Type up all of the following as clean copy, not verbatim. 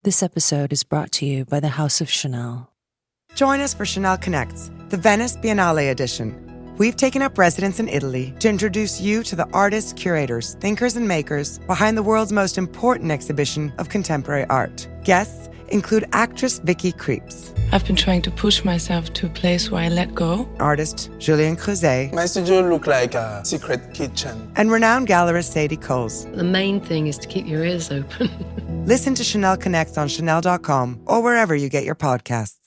This episode is brought to you by the House of Chanel. Join us for Chanel Connects, the Venice Biennale edition. We've taken up residence in Italy to introduce you to the artists, curators, thinkers, and makers behind the world's most important exhibition of contemporary art. Guests include actress Vicky Krieps. I've been trying to push myself to a place where I let go. Artist Julien Creuset. My studio looked like a secret kitchen. And renowned gallerist Sadie Coles. The main thing is to keep your ears open. Listen to Chanel Connects on Chanel.com or wherever you get your podcasts.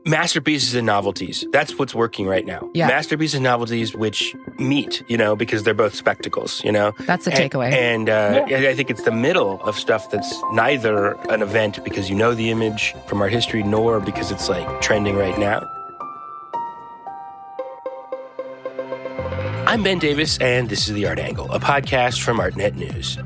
Masterpieces and novelties. That's what's working right now. Yeah. Masterpieces and novelties which meet, because they're both spectacles, That's the takeaway. And I think it's the middle of stuff that's neither an event because you know the image from art history, nor because it's like trending right now. I'm Ben Davis, and this is The Art Angle, a podcast from Artnet News.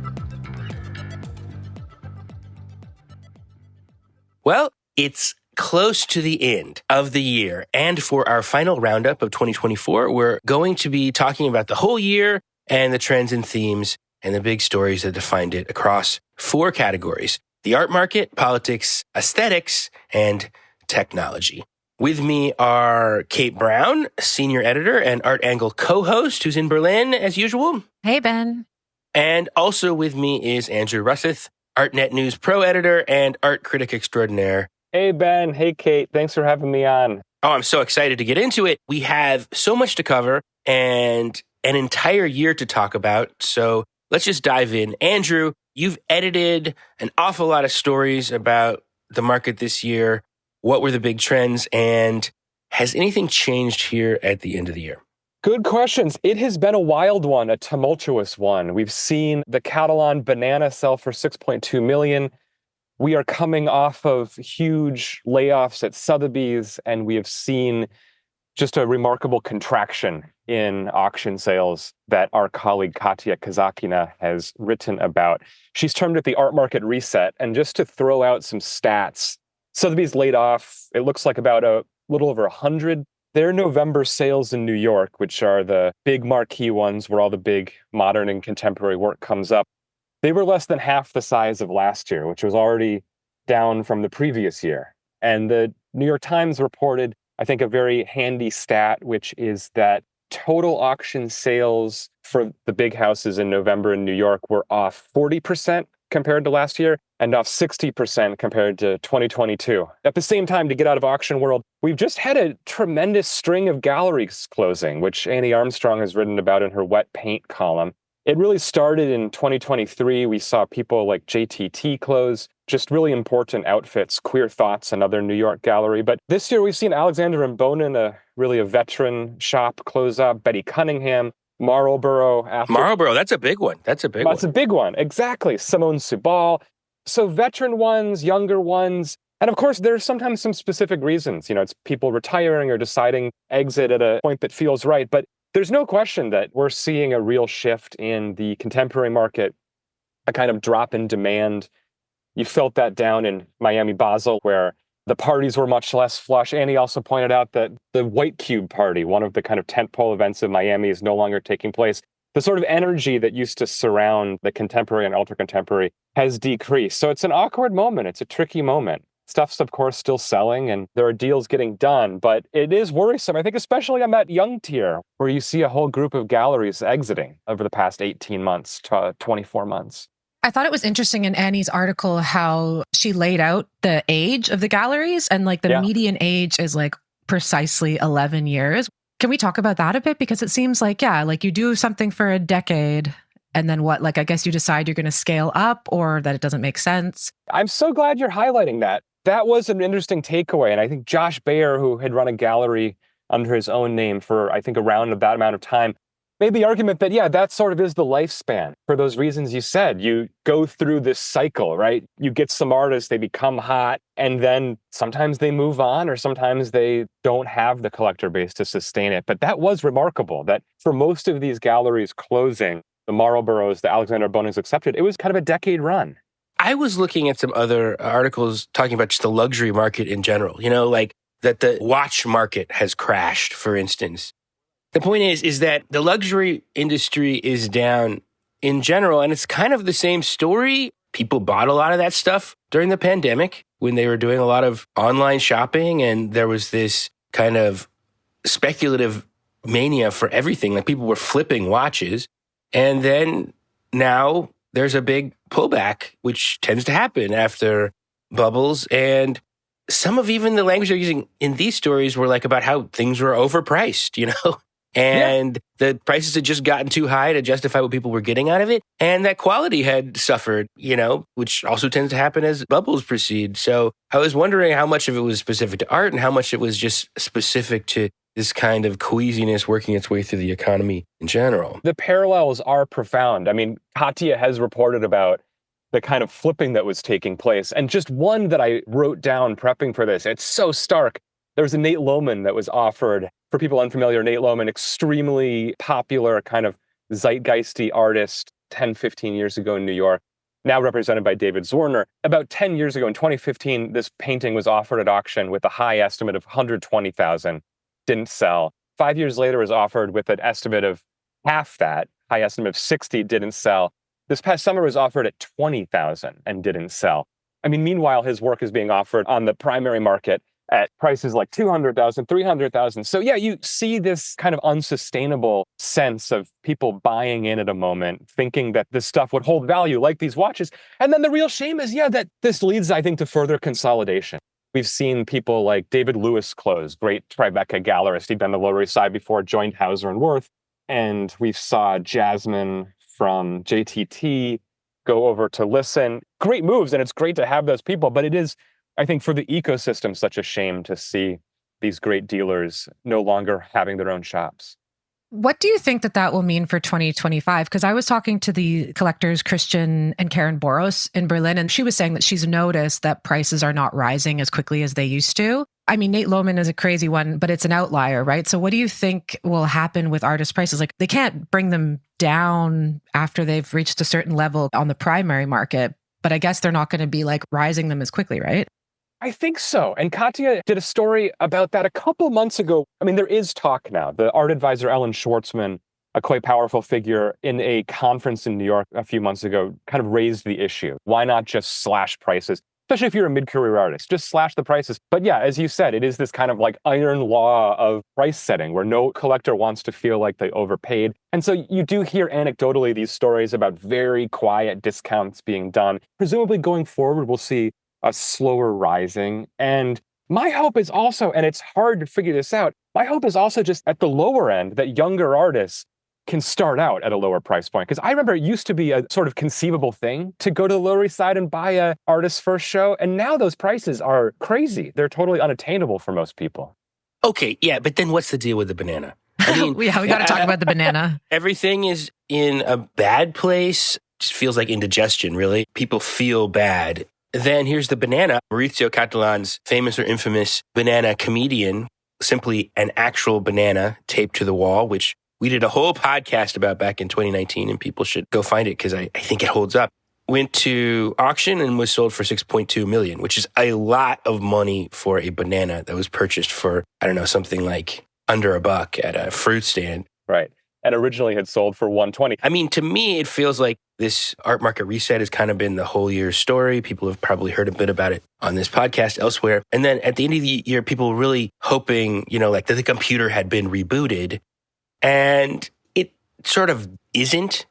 Well, it's close to the end of the year. And for our final roundup of 2024, we're going to be talking about the whole year and the trends and themes and the big stories that defined it across 4 categories: the art market, politics, aesthetics, and technology. With me are Kate Brown, senior editor and Art Angle co-host, who's in Berlin as usual. Hey, Ben. And also with me is Andrew Russeth, Artnet News pro editor and art critic extraordinaire. Hey, Ben. Hey, Kate. Thanks for having me on. Oh, I'm so excited to get into it. We have so much to cover and an entire year to talk about. So let's just dive in. Andrew, you've edited an awful lot of stories about the market this year. What were the big trends? And has anything changed here at the end of the year? Good questions. It has been a wild one, a tumultuous one. We've seen the Catalan banana sell for 6.2 million. We are coming off of huge layoffs at Sotheby's, and we have seen just a remarkable contraction in auction sales that our colleague Katya Kazakina has written about. She's termed it the art market reset. And just to throw out some stats, Sotheby's laid off, it looks like about a little over 100. Their November sales in New York, which are the big marquee ones where all the big modern and contemporary work comes up, they were less than half the size of last year, which was already down from the previous year. And the New York Times reported, I think, a very handy stat, which is that total auction sales for the big houses in November in New York were off 40% compared to last year and off 60% compared to 2022. At the same time, to get out of auction world, we've just had a tremendous string of galleries closing, which Annie Armstrong has written about in her Wet Paint column. It really started in 2023. We saw people like JTT close, just really important outfits, Queer Thoughts, another New York gallery. But this year we've seen Alexander and Bonin, a veteran shop, close up, Betty Cunningham, Marlborough. Marlborough, that's a big one. That's a big one, exactly. Simone Subal. So veteran ones, younger ones. And of course, there's sometimes some specific reasons. It's people retiring or deciding exit at a point that feels right. But there's no question that we're seeing a real shift in the contemporary market, a kind of drop in demand. You felt that down in Miami Basel, where the parties were much less flush. Annie also pointed out that the White Cube Party, one of the kind of tentpole events of Miami, is no longer taking place. The sort of energy that used to surround the contemporary and ultra-contemporary has decreased. So it's an awkward moment. It's a tricky moment. Stuff's, of course, still selling, and there are deals getting done, but it is worrisome, I think, especially on that young tier, where you see a whole group of galleries exiting over the past 18 months to 24 months. I thought it was interesting in Annie's article how she laid out the age of the galleries, and the median age is precisely 11 years. Can we talk about that a bit? Because it seems you do something for a decade, and then what? I guess you decide you're going to scale up, or that it doesn't make sense. I'm so glad you're highlighting that. That was an interesting takeaway. And I think Josh Bayer, who had run a gallery under his own name for, I think, around that amount of time, made the argument that, that sort of is the lifespan. For those reasons you said, you go through this cycle, right? You get some artists, they become hot, and then sometimes they move on, or sometimes they don't have the collector base to sustain it. But that was remarkable, that for most of these galleries closing, the Marlboroughs, the Alexander Bonins accepted, it was kind of a decade run. I was looking at some other articles talking about just the luxury market in general, that the watch market has crashed, for instance. The point is that the luxury industry is down in general, and it's kind of the same story people bought a lot of that stuff during the pandemic when they were doing a lot of online shopping, and there was this kind of speculative mania for everything. Like people were flipping watches. And then now there's a big pullback, which tends to happen after bubbles. And some of even the language they're using in these stories were like about how things were overpriced, you know? And the prices had just gotten too high to justify what people were getting out of it. And that quality had suffered, you know, which also tends to happen as bubbles proceed. So I was wondering how much of it was specific to art and how much it was just specific to this kind of queasiness working its way through the economy in general. The parallels are profound. I mean, Katya has reported about the kind of flipping that was taking place. And just one that I wrote down prepping for this, it's so stark. There was a Nate Lohman that was offered. For people unfamiliar, Nate Lohman, extremely popular kind of zeitgeisty artist 10, 15 years ago in New York, now represented by David Zwirner. About 10 years ago in 2015, this painting was offered at auction with a high estimate of $120,000, didn't sell. 5 years later, it was offered with an estimate of half that, high estimate of 60, didn't sell. This past summer was offered at 20,000 and didn't sell. I mean, meanwhile, his work is being offered on the primary market at prices like 200,000, 300,000. So yeah, you see this kind of unsustainable sense of people buying in at a moment, thinking that this stuff would hold value like these watches. And then the real shame is, that this leads, I think, to further consolidation. We've seen people like David Lewis close, great Tribeca gallerist. He'd been on the Lower East Side before, joined Hauser and Wirth. And we saw Jasmine from JTT go over to Listen. Great moves, and it's great to have those people, but it is, I think, for the ecosystem, such a shame to see these great dealers no longer having their own shops. What do you think that will mean for 2025? Because I was talking to the collectors, Christian and Karen Boros in Berlin, and she was saying that she's noticed that prices are not rising as quickly as they used to. I mean, Nate Lohman is a crazy one, but it's an outlier, right? So what do you think will happen with artist prices? Like, they can't bring them down after they've reached a certain level on the primary market, but I guess they're not going to be like rising them as quickly, right? I think so. And Katya did a story about that a couple months ago. I mean, there is talk now. The art advisor, Ellen Schwartzman, a quite powerful figure in a conference in New York a few months ago, kind of raised the issue. Why not just slash prices? Especially if you're a mid-career artist, just slash the prices. But yeah, as you said, it is this kind of like iron law of price setting where no collector wants to feel like they overpaid. And so you do hear anecdotally these stories about very quiet discounts being done. Presumably going forward, we'll see a slower rising. And my hope is also, and it's hard to figure this out, my hope is also just at the lower end that younger artists can start out at a lower price point. Because I remember it used to be a sort of conceivable thing to go to the Lower East Side and buy a artist's first show. And now those prices are crazy. They're totally unattainable for most people. Okay, yeah, but then what's the deal with the banana? I mean, we got to talk about the banana. Everything is in a bad place. Just feels like indigestion, really. People feel bad. Then here's the banana. Maurizio Catalan's famous or infamous banana comedian, simply an actual banana taped to the wall, which we did a whole podcast about back in 2019, and people should go find it because I think it holds up. Went to auction and was sold for $6.2 million, which is a lot of money for a banana that was purchased for, I don't know, something like under $1 at a fruit stand. Right. And originally had sold for $120. I mean, to me, it feels like this art market reset has kind of been the whole year's story. People have probably heard a bit about it on this podcast elsewhere. And then at the end of the year, people were really hoping, like that the computer had been rebooted. And it sort of isn't,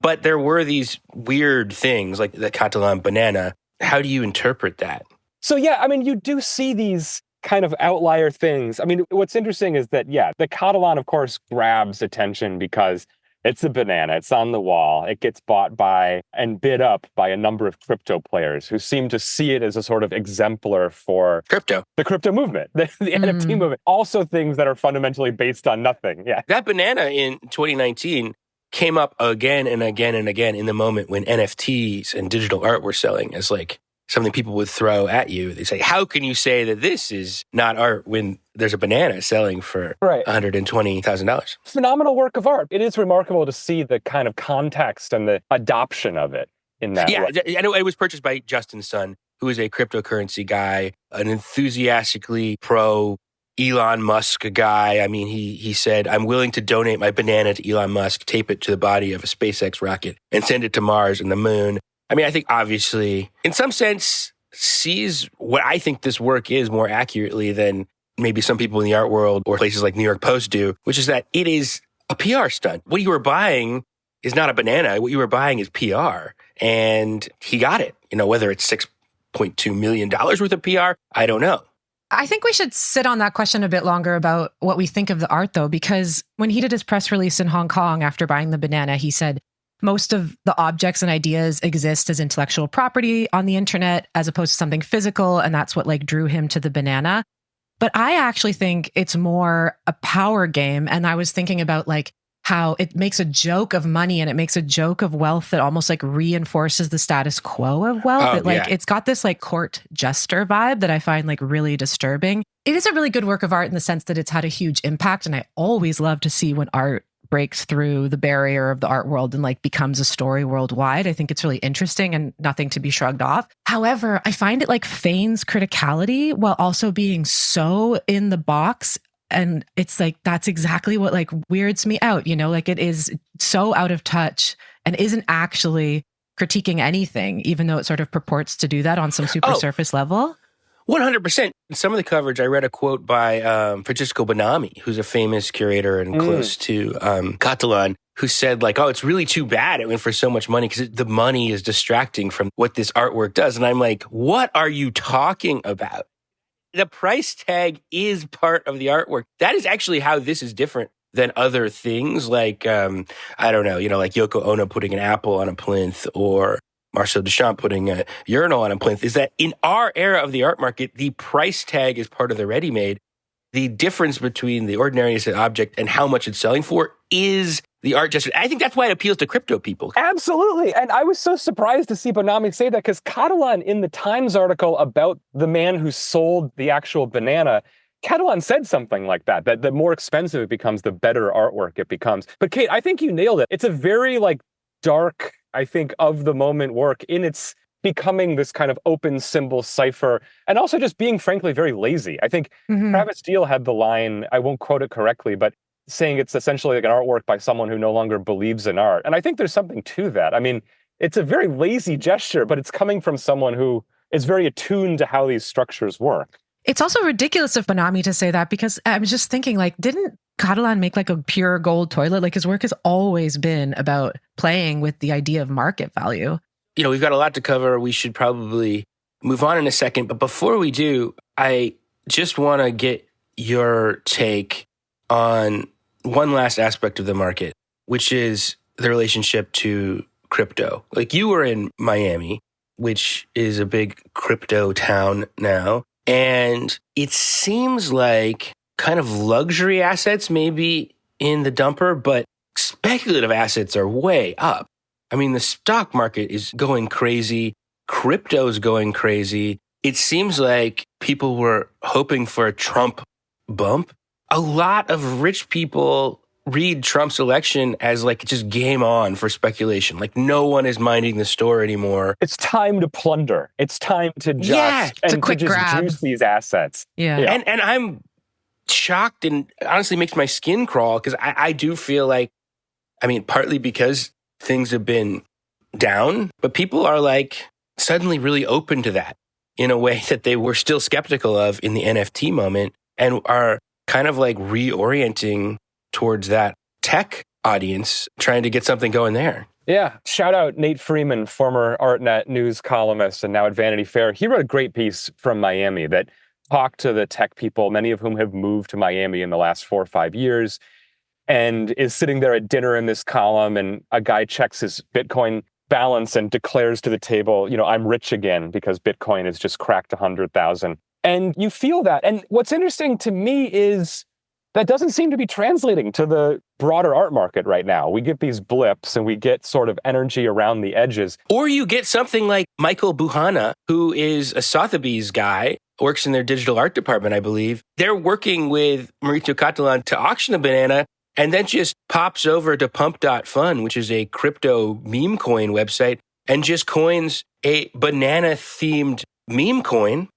But there were these weird things like the Catalan banana. How do you interpret that? So, yeah, I mean, you do see these kind of outlier things. I mean, what's interesting is that, the Catalan, of course, grabs attention because it's a banana. It's on the wall. It gets bought by and bid up by a number of crypto players who seem to see it as a sort of exemplar for the crypto movement, the NFT movement. Also things that are fundamentally based on nothing. Yeah. That banana in 2019 came up again and again and again in the moment when NFTs and digital art were selling as like something people would throw at you. They say, how can you say that this is not art when there's a banana selling for $120,000? Phenomenal work of art. It is remarkable to see the kind of context and the adoption of it in that way. I know it was purchased by Justin's son, who is a cryptocurrency guy, an enthusiastically pro Elon Musk guy. I mean, he said, I'm willing to donate my banana to Elon Musk, tape it to the body of a SpaceX rocket, and send it to Mars and the moon. I mean, I think obviously, in some sense, sees what I think this work is more accurately than maybe some people in the art world or places like New York Post do, which is that it is a PR stunt. What you were buying is not a banana. What you were buying is PR. And he got it. Whether it's $6.2 million worth of PR, I don't know. I think we should sit on that question a bit longer about what we think of the art, though, because when he did his press release in Hong Kong after buying the banana, he said most of the objects and ideas exist as intellectual property on the internet as opposed to something physical. And that's what drew him to the banana. But I actually think it's more a power game. And I was thinking about how it makes a joke of money and it makes a joke of wealth that almost reinforces the status quo of wealth. It's got this court jester vibe that I find really disturbing. It is a really good work of art in the sense that it's had a huge impact. And I always love to see when art breaks through the barrier of the art world and becomes a story worldwide. I think it's really interesting and nothing to be shrugged off. However, I find it feigns criticality while also being so in the box. And it's that's exactly what weirds me out, it is so out of touch and isn't actually critiquing anything, even though it sort of purports to do that on some super surface level. 100%. In some of the coverage, I read a quote by Francisco Bonami, who's a famous curator and close to Catalan, who said it's really too bad it went for so much money because the money is distracting from what this artwork does. And I'm like, what are you talking about? The price tag is part of the artwork. That is actually how this is different than other things I don't know, Yoko Ono putting an apple on a plinth or Marcel Duchamp putting a urinal on a plinth, is that in our era of the art market, the price tag is part of the ready-made. The difference between the ordinary object and how much it's selling for is the art gesture. I think that's why it appeals to crypto people. Absolutely. And I was so surprised to see Bonami say that because Catalan in the Times article about the man who sold the actual banana, Catalan said something like that the more expensive it becomes, the better artwork it becomes. But Kate, I think you nailed it. It's a very dark, I think, of the moment work in its becoming this kind of open symbol cipher and also just being frankly very lazy. I think Travis Steele had the line, I won't quote it correctly, but saying it's essentially an artwork by someone who no longer believes in art. And I think there's something to that. I mean, it's a very lazy gesture, but it's coming from someone who is very attuned to how these structures work. It's also ridiculous of Bonami to say that because I was just thinking didn't Catalan make a pure gold toilet? His work has always been about playing with the idea of market value. We've got a lot to cover. We should probably move on in a second. But before we do, I just want to get your take on one last aspect of the market, which is the relationship to crypto. You were in Miami, which is a big crypto town now. And it seems like kind of luxury assets maybe in the dumper, but speculative assets are way up. I mean, the stock market is going crazy. Crypto's going crazy. It seems like people were hoping for a Trump bump. A lot of rich people read Trump's election as just game on for speculation. No one is minding the store anymore. It's time to plunder. It's time to just, it's a quick grab. Juice these assets. Yeah. And I'm shocked and honestly makes my skin crawl because I do feel partly because things have been down, but people are suddenly really open to that in a way that they were still skeptical of in the NFT moment and are kind of reorienting towards that tech audience, trying to get something going there. Yeah. Shout out Nate Freeman, former Artnet news columnist and now at Vanity Fair. He wrote a great piece from Miami that talked to the tech people, many of whom have moved to Miami in the last 4 or 5 years, and is sitting there at dinner in this column, and a guy checks his Bitcoin balance and declares to the table, I'm rich again because Bitcoin has just cracked 100,000. And you feel that. And what's interesting to me is that doesn't seem to be translating to the broader art market right now. We get these blips and we get sort of energy around the edges. Or you get something like Michael Buhana, who is a Sotheby's guy, works in their digital art department, I believe. They're working with Maurizio Catalan to auction the banana and then just pops over to pump.fun, which is a crypto meme coin website, and just coins a banana-themed meme coin,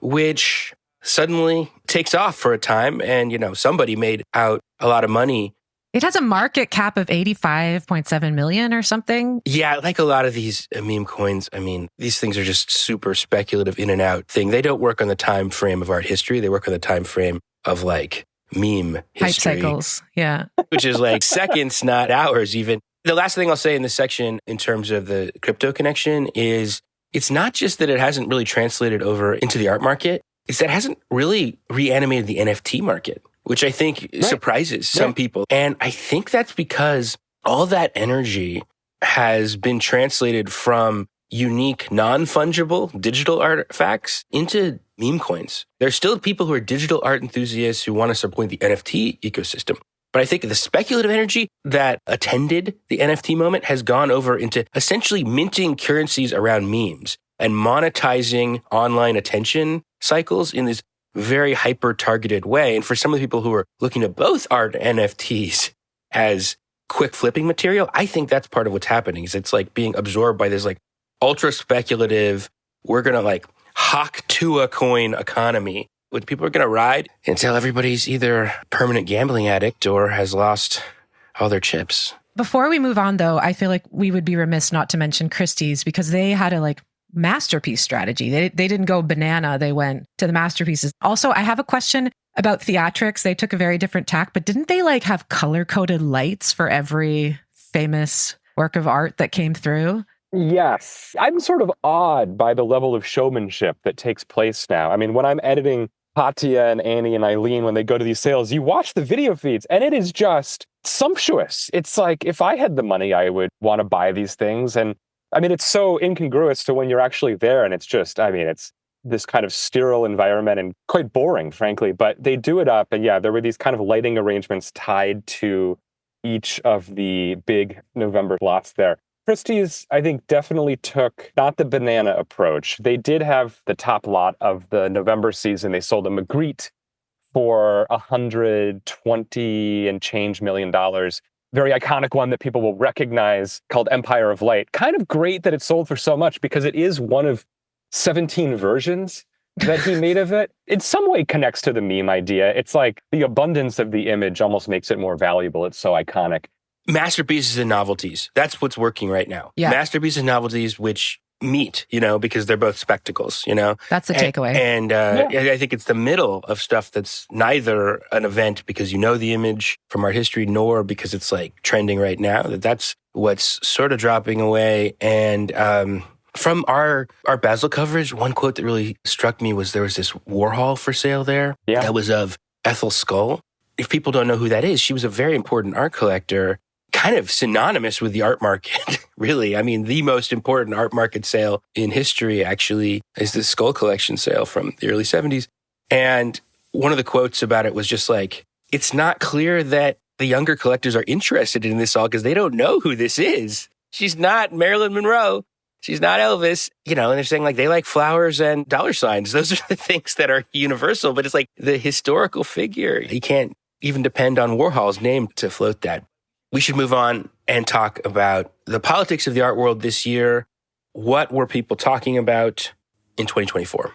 which suddenly takes off for a time. And, somebody made out a lot of money It has a market cap of 85.7 million or something. Yeah, like a lot of these meme coins, I mean, these things are just super speculative in and out thing. They don't work on the time frame of art history. They work on the time frame of like meme history. Hype cycles, yeah. Which is like seconds, not hours even. The last thing I'll say in this section in terms of the crypto connection is it's not just that it hasn't really translated over into the art market. It's that it hasn't really reanimated the NFT market, which I think surprises some people. And I think that's because all that energy has been translated from unique, non-fungible digital artifacts into meme coins. There's still people who are digital art enthusiasts who want to support the NFT ecosystem. But I think the speculative energy that attended the NFT moment has gone over into essentially minting currencies around memes and monetizing online attention cycles in this very hyper-targeted way. And for some of the people who are looking at both art and NFTs as quick flipping material, I think that's part of what's happening. Is it's like being absorbed by this like ultra speculative, we're going to like hawk to a coin economy. What people are going to ride until everybody's either a permanent gambling addict or has lost all their chips. Before we move on, though, I feel like we would be remiss not to mention Christie's because they had a like masterpiece strategy. They didn't go banana. They went to the masterpieces. Also, I have a question about theatrics. They took a very different tack, but didn't they like have color-coded lights for every famous work of art that came through? Yes. I'm sort of awed by the level of showmanship that takes place now. I mean, when I'm editing Katya and Annie and Eileen, when they go to these sales, you watch the video feeds and it is just sumptuous. It's like, if I had the money, I would want to buy these things. And I mean, it's so incongruous to when you're actually there. And it's just, I mean, it's this kind of sterile environment and quite boring, frankly, but they do it up. And yeah, there were these kind of lighting arrangements tied to each of the big November lots there. Christie's, I think, definitely took not the banana approach. They did have the top lot of the November season. They sold a Magritte for $120 and change million. Very iconic one that people will recognize called Empire of Light. Kind of great that it sold for so much because it is one of 17 versions that he made of it. In some way connects to the meme idea. It's like the abundance of the image almost makes it more valuable. It's so iconic. Masterpieces and novelties. That's what's working right now. Yeah. Masterpieces and novelties, which meet, because they're both spectacles, That's the takeaway. And I think it's the middle of stuff that's neither an event because you know the image from art history, nor because it's like trending right now. That's what's sort of dropping away. And from our Basel coverage, one quote that really struck me was there was this Warhol for sale there. Yeah. That was of Ethel Skull. If people don't know who that is, she was a very important art collector, kind of synonymous with the art market, really. I mean, the most important art market sale in history actually is the Skull Collection sale from the early 70s. And one of the quotes about it was just like, it's not clear that the younger collectors are interested in this all because they don't know who this is. She's not Marilyn Monroe. She's not Elvis, and they're saying like they like flowers and dollar signs. Those are the things that are universal, but it's like the historical figure. You can't even depend on Warhol's name to float that. We should move on and talk about the politics of the art world this year. What were people talking about in 2024?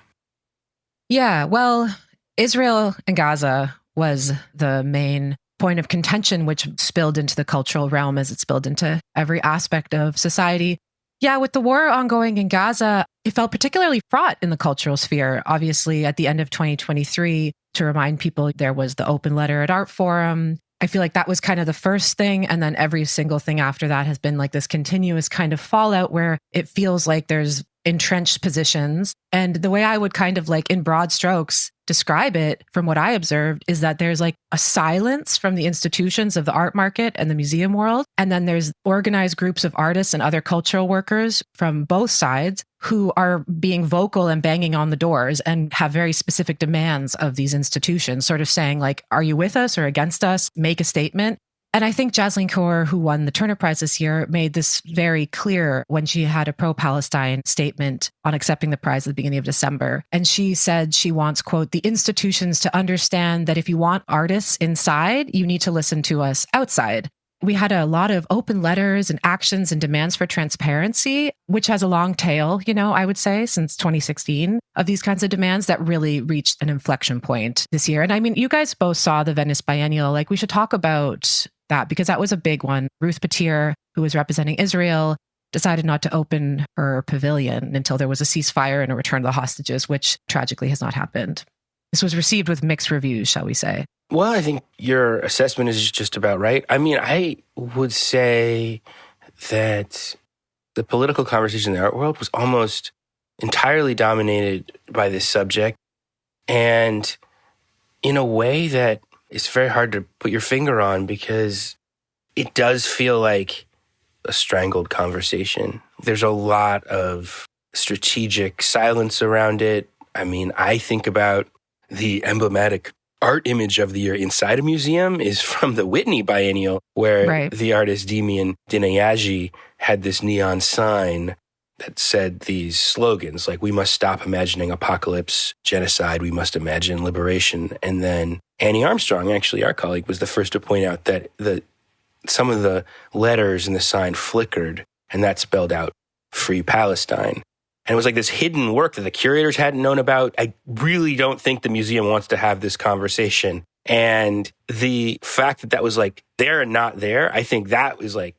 Yeah, well, Israel and Gaza was the main point of contention, which spilled into the cultural realm as it spilled into every aspect of society. Yeah, with the war ongoing in Gaza, it felt particularly fraught in the cultural sphere. Obviously, at the end of 2023, to remind people, there was the open letter at Art Forum. I feel like that was kind of the first thing. And then every single thing after that has been like this continuous kind of fallout where it feels like there's entrenched positions. And the way I would kind of like in broad strokes describe it from what I observed is that there's like a silence from the institutions of the art market and the museum world. And then there's organized groups of artists and other cultural workers from both sides who are being vocal and banging on the doors and have very specific demands of these institutions, sort of saying like, are you with us or against us? Make a statement. And I think Jaslyn Kaur, who won the Turner Prize this year, made this very clear when she had a pro-Palestine statement on accepting the prize at the beginning of December. And she said she wants, quote, the institutions to understand that if you want artists inside, you need to listen to us outside. We had a lot of open letters and actions and demands for transparency, which has a long tail, I would say, since 2016 of these kinds of demands that really reached an inflection point this year. And I mean, you guys both saw the Venice Biennial. Like, we should talk about that, because that was a big one. Ruth Patir, who was representing Israel, decided not to open her pavilion until there was a ceasefire and a return of the hostages, which tragically has not happened. This was received with mixed reviews, shall we say. Well, I think your assessment is just about right. I mean, I would say that the political conversation in the art world was almost entirely dominated by this subject, and in a way that is very hard to put your finger on, because it does feel like a strangled conversation. There's a lot of strategic silence around it. I mean, I think about the emblematic art image of the year inside a museum is from the Whitney Biennial, where the artist Demian Dinayaji had this neon sign that said these slogans like, we must stop imagining apocalypse, genocide, we must imagine liberation. And then Annie Armstrong, actually our colleague, was the first to point out that some of the letters in the sign flickered, and that spelled out Free Palestine. And it was like this hidden work that the curators hadn't known about. I really don't think the museum wants to have this conversation. And the fact that that was like there and not there, I think that was like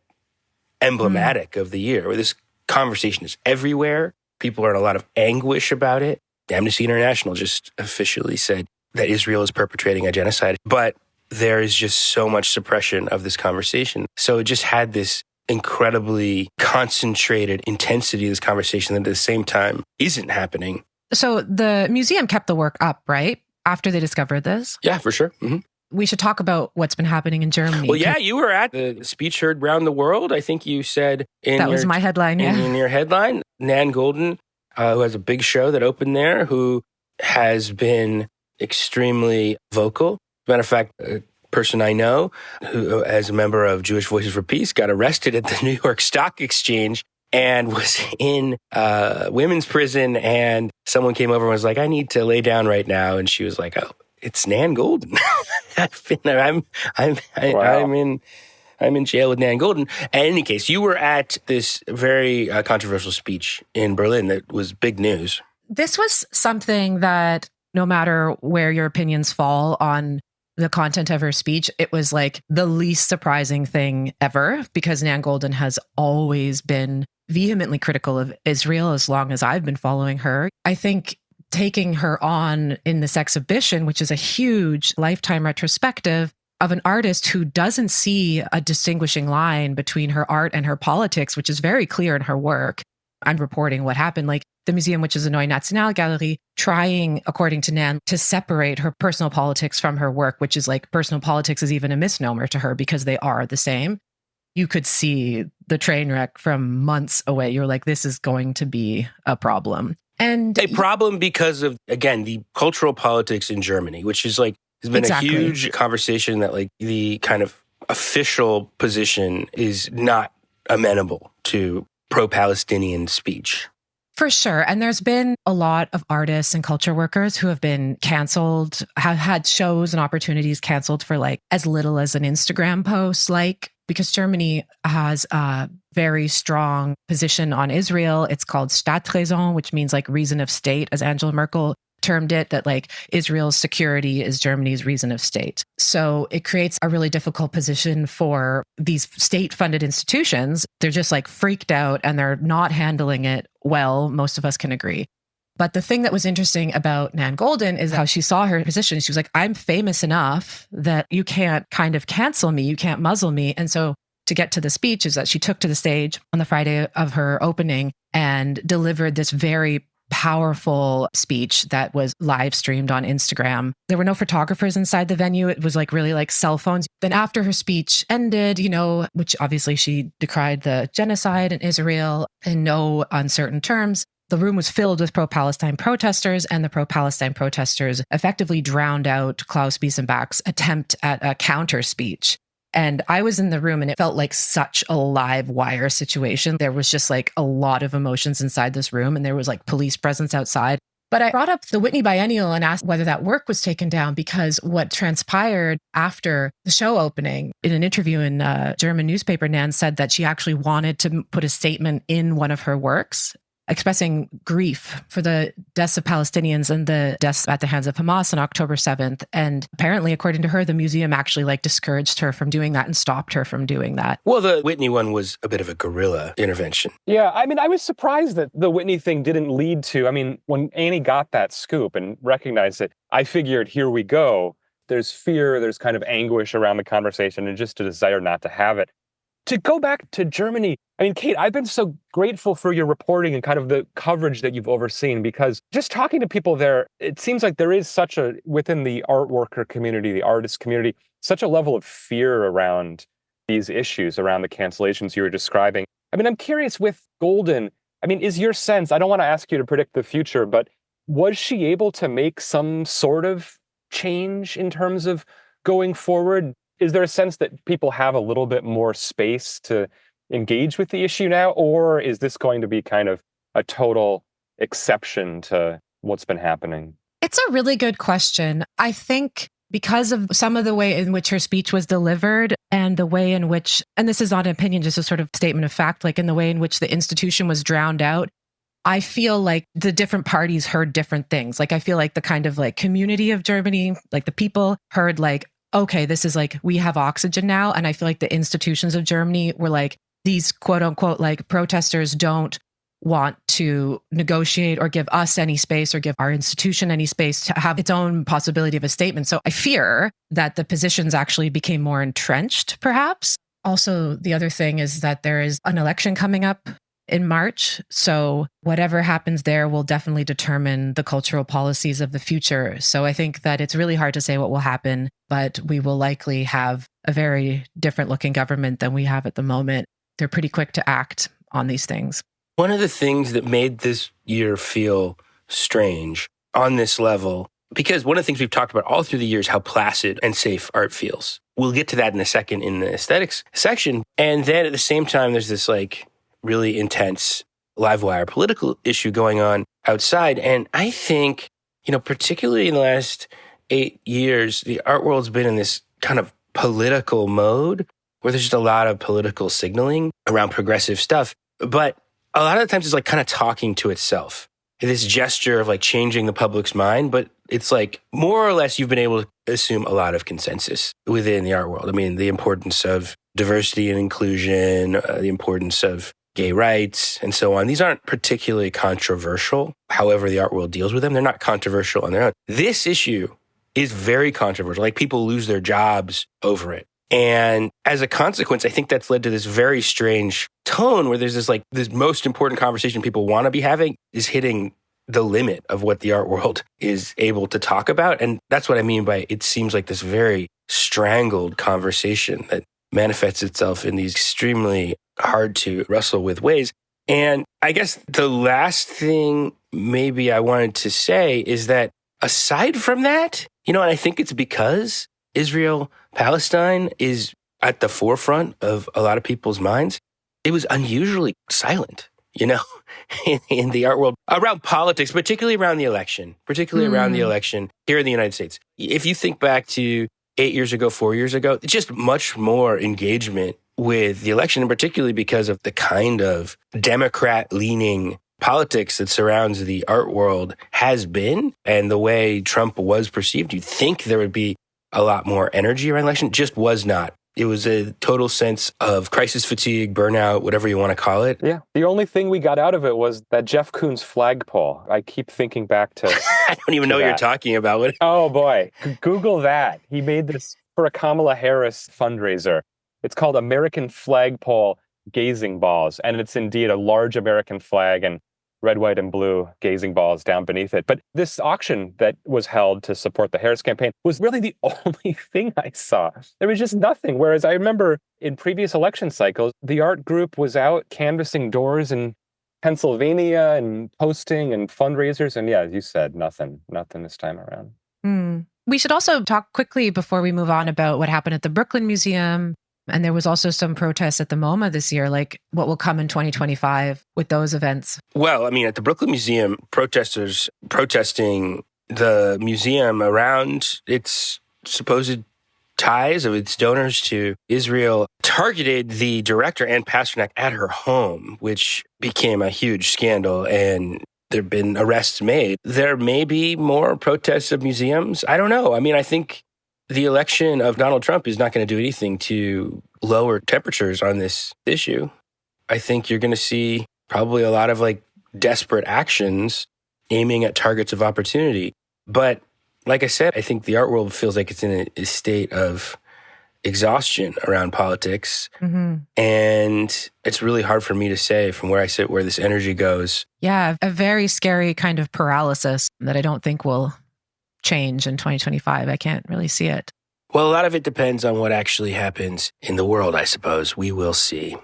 emblematic of the year, where this conversation is everywhere. People are in a lot of anguish about it. Amnesty International just officially said that Israel is perpetrating a genocide. But there is just so much suppression of this conversation. So it just had this incredibly concentrated intensity of this conversation that at the same time isn't happening. So the museum kept the work up, right? After they discovered this? Yeah, for sure. Mm-hmm. We should talk about what's been happening in Germany. Well, yeah, you were at the speech heard around the world. I think you said that was my headline, yeah. In your headline, Nan Goldin, who has a big show that opened there, who has been extremely vocal. As a matter of fact, a person I know, who, as a member of Jewish Voices for Peace, got arrested at the New York Stock Exchange and was in women's prison. And someone came over and was like, I need to lay down right now. And she was like, oh, it's Nan Goldin. I'm in jail with Nan Goldin. In any case, you were at this very controversial speech in Berlin that was big news. This was something that, no matter where your opinions fall on the content of her speech, it was like the least surprising thing ever, because Nan Goldin has always been vehemently critical of Israel as long as I've been following her. I think taking her on in this exhibition, which is a huge lifetime retrospective of an artist who doesn't see a distinguishing line between her art and her politics, which is very clear in her work. I'm reporting what happened. Like the museum, which is a Neue Nationalgalerie, trying, according to Nan, to separate her personal politics from her work, which is like personal politics is even a misnomer to her because they are the same. You could see the train wreck from months away. You're like, this is going to be a problem. And a problem because of, again, the cultural politics in Germany, which is like, has been a huge conversation that like the kind of official position is not amenable to pro-Palestinian speech. For sure. And there's been a lot of artists and culture workers who have been canceled, have had shows and opportunities canceled for like as little as an Instagram post, like, because Germany has a very strong position on Israel. It's called Staatsräson, which means like reason of state, as Angela Merkel termed it, that like Israel's security is Germany's reason of state. So it creates a really difficult position for these state-funded institutions. They're just like freaked out and they're not handling it well. Most of us can agree. But the thing that was interesting about Nan Goldin is how she saw her position. She was like, I'm famous enough that you can't kind of cancel me. You can't muzzle me. And so to get to the speech is that she took to the stage on the Friday of her opening and delivered this very powerful speech that was live streamed on Instagram. There were no photographers inside the venue. It was like really like cell phones. Then after her speech ended, you know, which obviously she decried the genocide in Israel in no uncertain terms, the room was filled with pro-Palestine protesters, and the pro-Palestine protesters effectively drowned out Klaus Biesenbach's attempt at a counter speech. And I was in the room and it felt like such a live wire situation. There was just like a lot of emotions inside this room, and there was like police presence outside. But I brought up the Whitney Biennial and asked whether that work was taken down, because what transpired after the show opening, in an interview in a German newspaper, Nan said that she actually wanted to put a statement in one of her works expressing grief for the deaths of Palestinians and the deaths at the hands of Hamas on October 7th. And apparently, according to her, the museum actually discouraged her from doing that and stopped her from doing that. Well, the Whitney one was a bit of a guerrilla intervention. Yeah, I mean, I was surprised that the Whitney thing didn't lead to, when Annie got that scoop and recognized it, I figured, here we go. There's fear, there's kind of anguish around the conversation and just a desire not to have it. To go back to Germany, Kate, I've been so grateful for your reporting and kind of the coverage that you've overseen, because just talking to people there, it seems like there is within the art worker community, the artist community, such a level of fear around these issues, around the cancellations you were describing. I'm curious with Golden, is your sense, I don't want to ask you to predict the future, but was she able to make some sort of change in terms of going forward? Is there a sense that people have a little bit more space to engage with the issue now? Or is this going to be kind of a total exception to what's been happening? It's a really good question. I think because of some of the way in which her speech was delivered and the way in which, and this is not an opinion, just a sort of statement of fact, in the way in which the institution was drowned out, I feel like the different parties heard different things. I feel like the kind of community of Germany, the people heard okay, this is we have oxygen now. And I feel like the institutions of Germany were these quote unquote, protesters don't want to negotiate or give us any space or give our institution any space to have its own possibility of a statement. So I fear that the positions actually became more entrenched, perhaps. Also, the other thing is that there is an election coming up in March. So whatever happens there will definitely determine the cultural policies of the future. So I think that it's really hard to say what will happen, but we will likely have a very different looking government than we have at the moment. They're pretty quick to act on these things. One of the things that made this year feel strange on this level, because one of the things we've talked about all through the years, how placid and safe art feels. We'll get to that in a second in the aesthetics section. And then at the same time, there's this really intense live wire political issue going on outside. And I think, particularly in the last 8 years, the art world's been in this kind of political mode where there's just a lot of political signaling around progressive stuff. But a lot of the times it's kind of talking to itself. This gesture of changing the public's mind, but it's more or less you've been able to assume a lot of consensus within the art world. The importance of diversity and inclusion, the importance of gay rights, and so on. These aren't particularly controversial. However, the art world deals with them. They're not controversial on their own. This issue is very controversial. People lose their jobs over it. And as a consequence, I think that's led to this very strange tone where there's this most important conversation people want to be having is hitting the limit of what the art world is able to talk about. And that's what I mean by it seems like this very strangled conversation that manifests itself in these extremely hard to wrestle with ways. And I guess the last thing maybe I wanted to say is that aside from that, and I think it's because Israel-Palestine is at the forefront of a lot of people's minds, it was unusually silent, in the art world around politics, particularly around the election here in the United States. If you think back to 8 years ago, 4 years ago, just much more engagement with the election, and particularly because of the kind of Democrat-leaning politics that surrounds the art world has been, and the way Trump was perceived. You'd think there would be a lot more energy around election, just was not. It was a total sense of crisis fatigue, burnout, whatever you want to call it. Yeah. The only thing we got out of it was that Jeff Koons flagpole. I keep thinking back to I don't even know what you're talking about. Oh, boy. Google that. He made this for a Kamala Harris fundraiser. It's called American Flagpole Gazing Balls. And it's indeed a large American flag and red, white, and blue gazing balls down beneath it. But this auction that was held to support the Harris campaign was really the only thing I saw. There was just nothing. Whereas I remember in previous election cycles, the art group was out canvassing doors in Pennsylvania and posting and fundraisers. And yeah, as you said, nothing this time around. We should also talk quickly before we move on about what happened at the Brooklyn Museum. And there was also some protests at the MoMA this year, what will come in 2025 with those events. Well, at the Brooklyn Museum, protesters protesting the museum around its supposed ties of its donors to Israel targeted the director Ann Pasternak at her home, which became a huge scandal, and there have been arrests made. There may be more protests of museums. I don't know. I mean, I think the election of Donald Trump is not going to do anything to lower temperatures on this issue. I think you're going to see probably a lot of desperate actions aiming at targets of opportunity. But like I said, I think the art world feels like it's in a state of exhaustion around politics. Mm-hmm. And it's really hard for me to say from where I sit where this energy goes. Yeah, a very scary kind of paralysis that I don't think will change in 2025. I can't really see it. Well, a lot of it depends on what actually happens in the world, I suppose. We will see.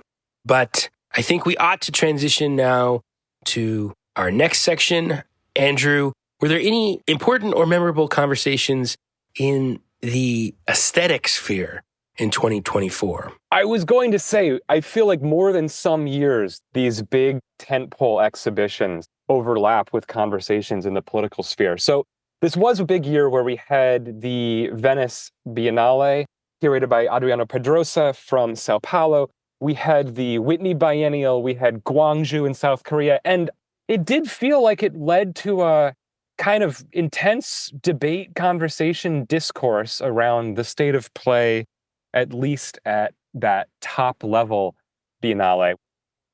But I think we ought to transition now to our next section. Andrew, were there any important or memorable conversations in the aesthetic sphere in 2024? I was going to say, I feel like more than some years, these big tentpole exhibitions overlap with conversations in the political sphere. So this was a big year where we had the Venice Biennale, curated by Adriano Pedrosa from Sao Paulo. We had the Whitney Biennial, we had Gwangju in South Korea, and it did feel like it led to a kind of intense debate, conversation, discourse around the state of play, at least at that top level Biennale.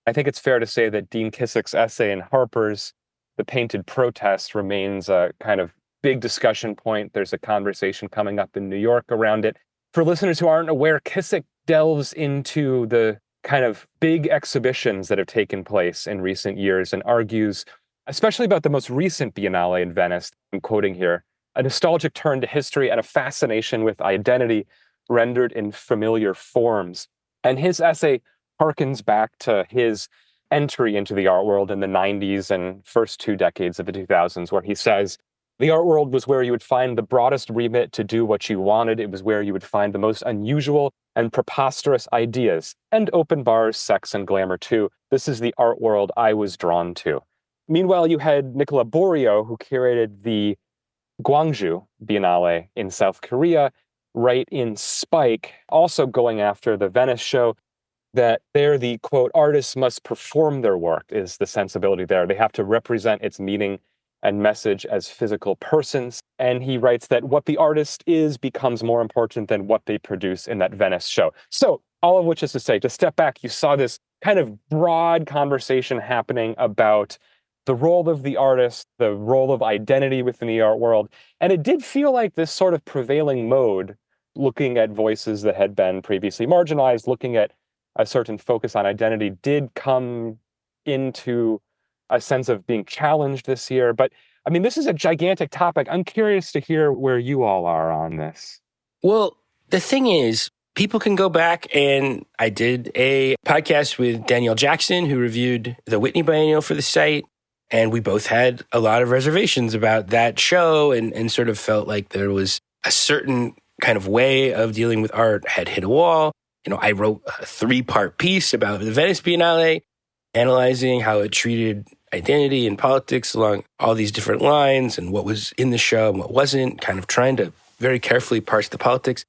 I think it's fair to say that Dean Kissick's essay in Harper's The Painted Protest remains a kind of big discussion point. There's a conversation coming up in New York around it. For listeners who aren't aware, Kissick delves into the kind of big exhibitions that have taken place in recent years and argues, especially about the most recent Biennale in Venice, I'm quoting here, a nostalgic turn to history and a fascination with identity rendered in familiar forms. And his essay harkens back to his entry into the art world in the 90s and first 2 decades of the 2000s, where he says, the art world was where you would find the broadest remit to do what you wanted. It was where you would find the most unusual and preposterous ideas, and open bars, sex, and glamour too. This is the art world I was drawn to. Meanwhile, you had Nicola Borio, who curated the Gwangju Biennale in South Korea, right in Spike, also going after the Venice show, that there the, quote, artists must perform their work is the sensibility there. They have to represent its meaning and message as physical persons. And he writes that what the artist is becomes more important than what they produce in that Venice show. So all of which is to say, to step back, you saw this kind of broad conversation happening about the role of the artist, the role of identity within the art world. And it did feel like this sort of prevailing mode, looking at voices that had been previously marginalized, looking at a certain focus on identity, did come into a sense of being challenged this year. But I mean, this is a gigantic topic. I'm curious to hear where you all are on this. Well, the thing is, people can go back, and I did a podcast with Danielle Jackson, who reviewed the Whitney Biennial for the site. And we both had a lot of reservations about that show and sort of felt like there was a certain kind of way of dealing with art had hit a wall. You know, I wrote a 3-part piece about the Venice Biennale, analyzing how it treated identity and politics along all these different lines and what was in the show and what wasn't, kind of trying to very carefully parse the politics.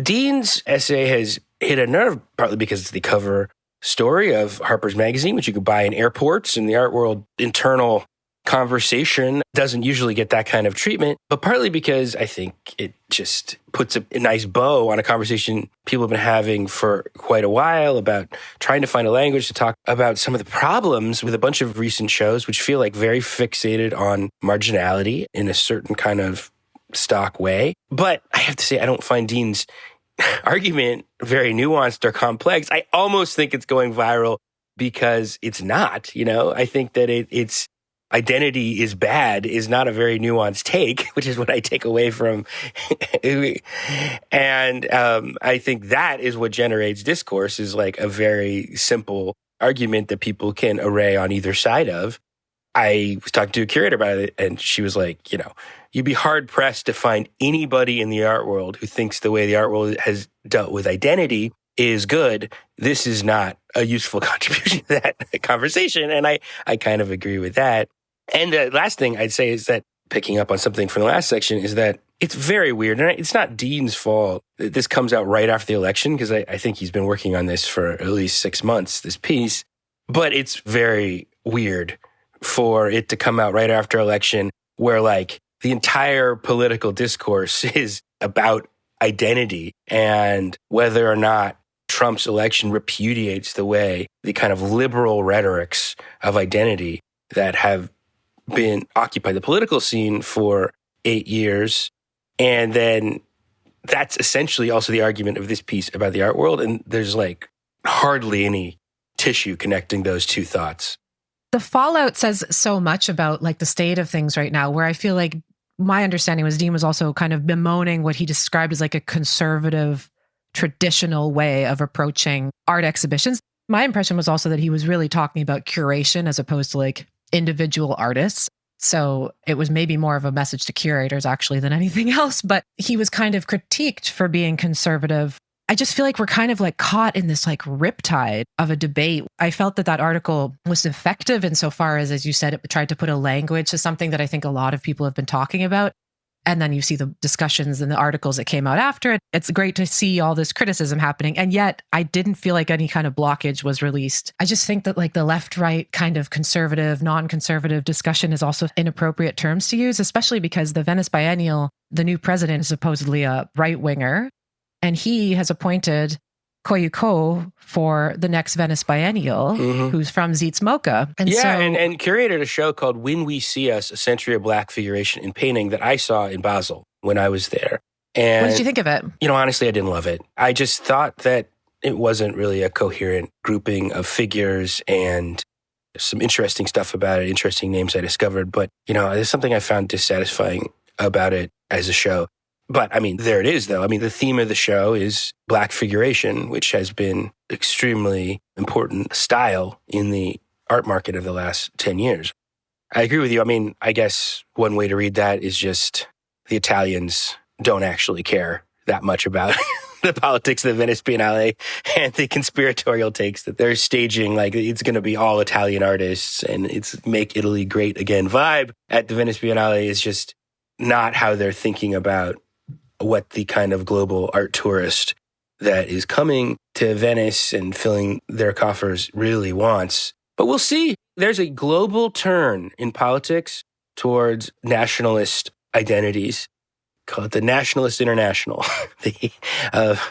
Dean's essay has hit a nerve, partly because it's the cover story of Harper's Magazine, which you could buy in airports, and the art world internal conversation doesn't usually get that kind of treatment, but partly because I think it just puts a nice bow on a conversation people have been having for quite a while about trying to find a language to talk about some of the problems with a bunch of recent shows, which feel like very fixated on marginality in a certain kind of stock way. But I have to say, I don't find Dean's argument very nuanced or complex. I almost think it's going viral because it's not, you know. I think that it's identity is bad is not a very nuanced take, which is what I take away from. And I think that is what generates discourse, is like a very simple argument that people can array on either side of. I was talking to a curator about it, and she was like, you know, you'd be hard pressed to find anybody in the art world who thinks the way the art world has dealt with identity is good. This is not a useful contribution to that conversation. And I kind of agree with that. And the last thing I'd say is that, picking up on something from the last section, is that It's very weird. And it's not Dean's fault that this comes out right after the election, because I think he's been working on this for at least 6 months, this piece. But it's very weird for it to come out right after election where like the entire political discourse is about identity and whether or not Trump's election repudiates the way the kind of liberal rhetorics of identity that have been occupied the political scene for 8 years. And then that's essentially also the argument of this piece about the art world. And there's like hardly any tissue connecting those two thoughts. The fallout says so much about like the state of things right now, where I feel like my understanding was Dean was also kind of bemoaning what he described as like a conservative, traditional way of approaching art exhibitions. My impression was also that he was really talking about curation as opposed to like individual artists. So it was maybe more of a message to curators actually than anything else, but he was kind of critiqued for being conservative. I just feel like we're kind of like caught in this like riptide of a debate. I felt that that article was effective insofar as you said, it tried to put a language to something that I think a lot of people have been talking about. And then you see the discussions and the articles that came out after it. It's great to see all this criticism happening. And yet I didn't feel like any kind of blockage was released. I just think that like the left-right kind of conservative, non-conservative discussion is also inappropriate terms to use, especially because the Venice Biennial, the new president is supposedly a right-winger. And he has appointed Koyu Ko for the next Venice Biennial, who's from Zitsmoka. And curated a show called When We See Us, A Century of Black Figuration in Painting that I saw in Basel when I was there. And, what did you think of it? You know, honestly, I didn't love it. I just thought that it wasn't really a coherent grouping of figures and some interesting stuff about it, interesting names I discovered. But, you know, there's something I found dissatisfying about it as a show. But, I mean, there it is, though. I mean, the theme of the show is Black figuration, which has been extremely important style in the art market of the last 10 years. I agree with you. I mean, I guess one way to read that is just the Italians don't actually care that much about the politics of the Venice Biennale and the conspiratorial takes that they're staging. Like, it's going to be all Italian artists and it's Make Italy Great Again vibe at the Venice Biennale is just not how they're thinking about what the kind of global art tourist that is coming to Venice and filling their coffers really wants. But we'll see. There's a global turn in politics towards nationalist identities. Call it the Nationalist International.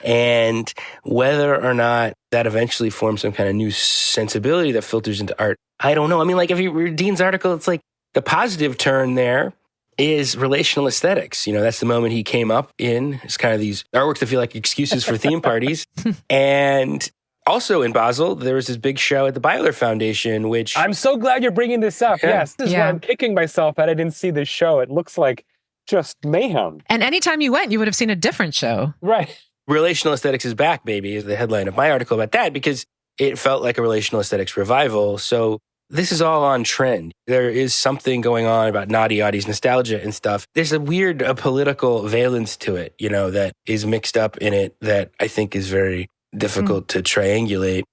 And whether or not that eventually forms some kind of new sensibility that filters into art, I don't know. I mean, like if you read Dean's article, it's like the positive turn there is relational aesthetics. You know, that's the moment he came up in. It's kind of these artworks that feel like excuses for theme parties. And also in Basel, there was this big show at the Beiler Foundation, which... I'm so glad you're bringing this up. Yeah. Yes, this is why I'm kicking myself that I didn't see this show. It looks like just mayhem. And anytime you went, you would have seen a different show. Right. Relational aesthetics is back, baby, is the headline of my article about that, because it felt like a relational aesthetics revival. So this is all on trend. There is something going on about naughty oddies, nostalgia and stuff. There's a weird political valence to it, you know, that is mixed up in it that I think is very difficult to triangulate.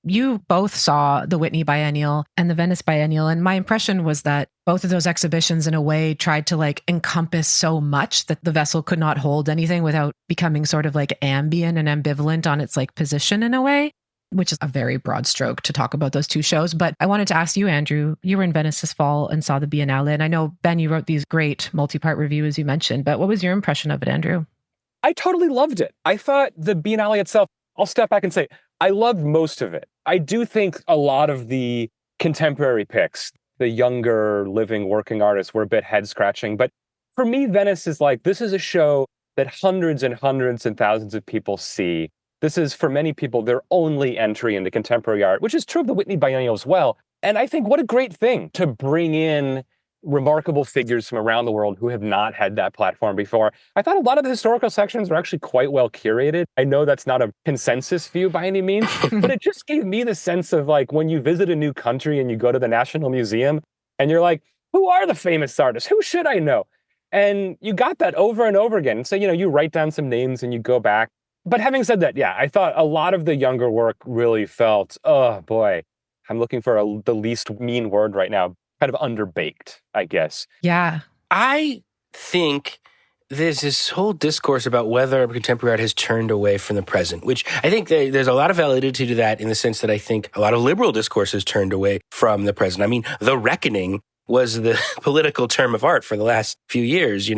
You both saw the Whitney Biennial and the Venice Biennial, and my impression was that both of those exhibitions in a way tried to like encompass so much that the vessel could not hold anything without becoming sort of like ambient and ambivalent on its like position in a way, which is a very broad stroke to talk about those two shows. But I wanted to ask you, Andrew, you were in Venice this fall and saw the Biennale. And I know, Ben, you wrote these great multi-part reviews, you mentioned, but what was your impression of it, Andrew? I totally loved it. I thought the Biennale itself, I'll step back and say, I loved most of it. I do think a lot of the contemporary picks, the younger living working artists were a bit head scratching. But for me, Venice is like, this is a show that hundreds and hundreds and thousands of people see. This is, for many people, their only entry into contemporary art, which is true of the Whitney Biennial as well. And I think what a great thing to bring in remarkable figures from around the world who have not had that platform before. I thought a lot of the historical sections were actually quite well curated. I know that's not a consensus view by any means, but it just gave me the sense of like when you visit a new country and you go to the National Museum and you're like, who are the famous artists? Who should I know? And you got that over and over again. So, you know, you write down some names and you go back. But having said that, yeah, I thought a lot of the younger work really felt, oh boy, I'm looking for the least mean word right now, kind of underbaked, I guess. Yeah. I think there's this whole discourse about whether contemporary art has turned away from the present, which I think there's a lot of validity to that in the sense that I think a lot of liberal discourse has turned away from the present. I mean, the reckoning was the political term of art for the last few years.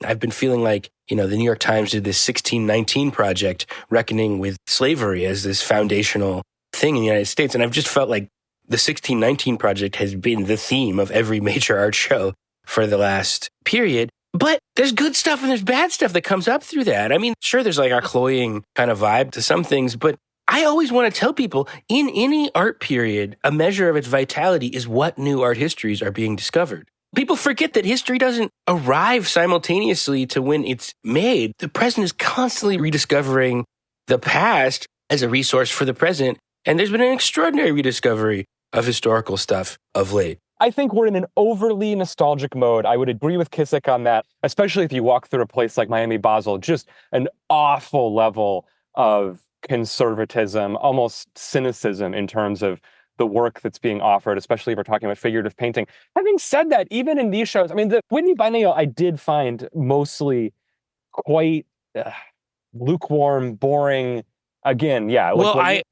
I've been feeling like, the New York Times did this 1619 project, reckoning with slavery as this foundational thing in the United States. And I've just felt like the 1619 project has been the theme of every major art show for the last period. But there's good stuff and there's bad stuff that comes up through that. I mean, sure, there's like a cloying kind of vibe to some things, but I always want to tell people in any art period, a measure of its vitality is what new art histories are being discovered. People forget that history doesn't arrive simultaneously to when it's made. The present is constantly rediscovering the past as a resource for the present. And there's been an extraordinary rediscovery of historical stuff of late. I think we're in an overly nostalgic mode. I would agree with Kissick on that, especially if you walk through a place like Miami Basel, just an awful level of conservatism, almost cynicism in terms of the work that's being offered, especially if we're talking about figurative painting. Having said that, even in these shows, I mean, the Whitney Biennial I did find mostly quite lukewarm, boring. Again, yeah.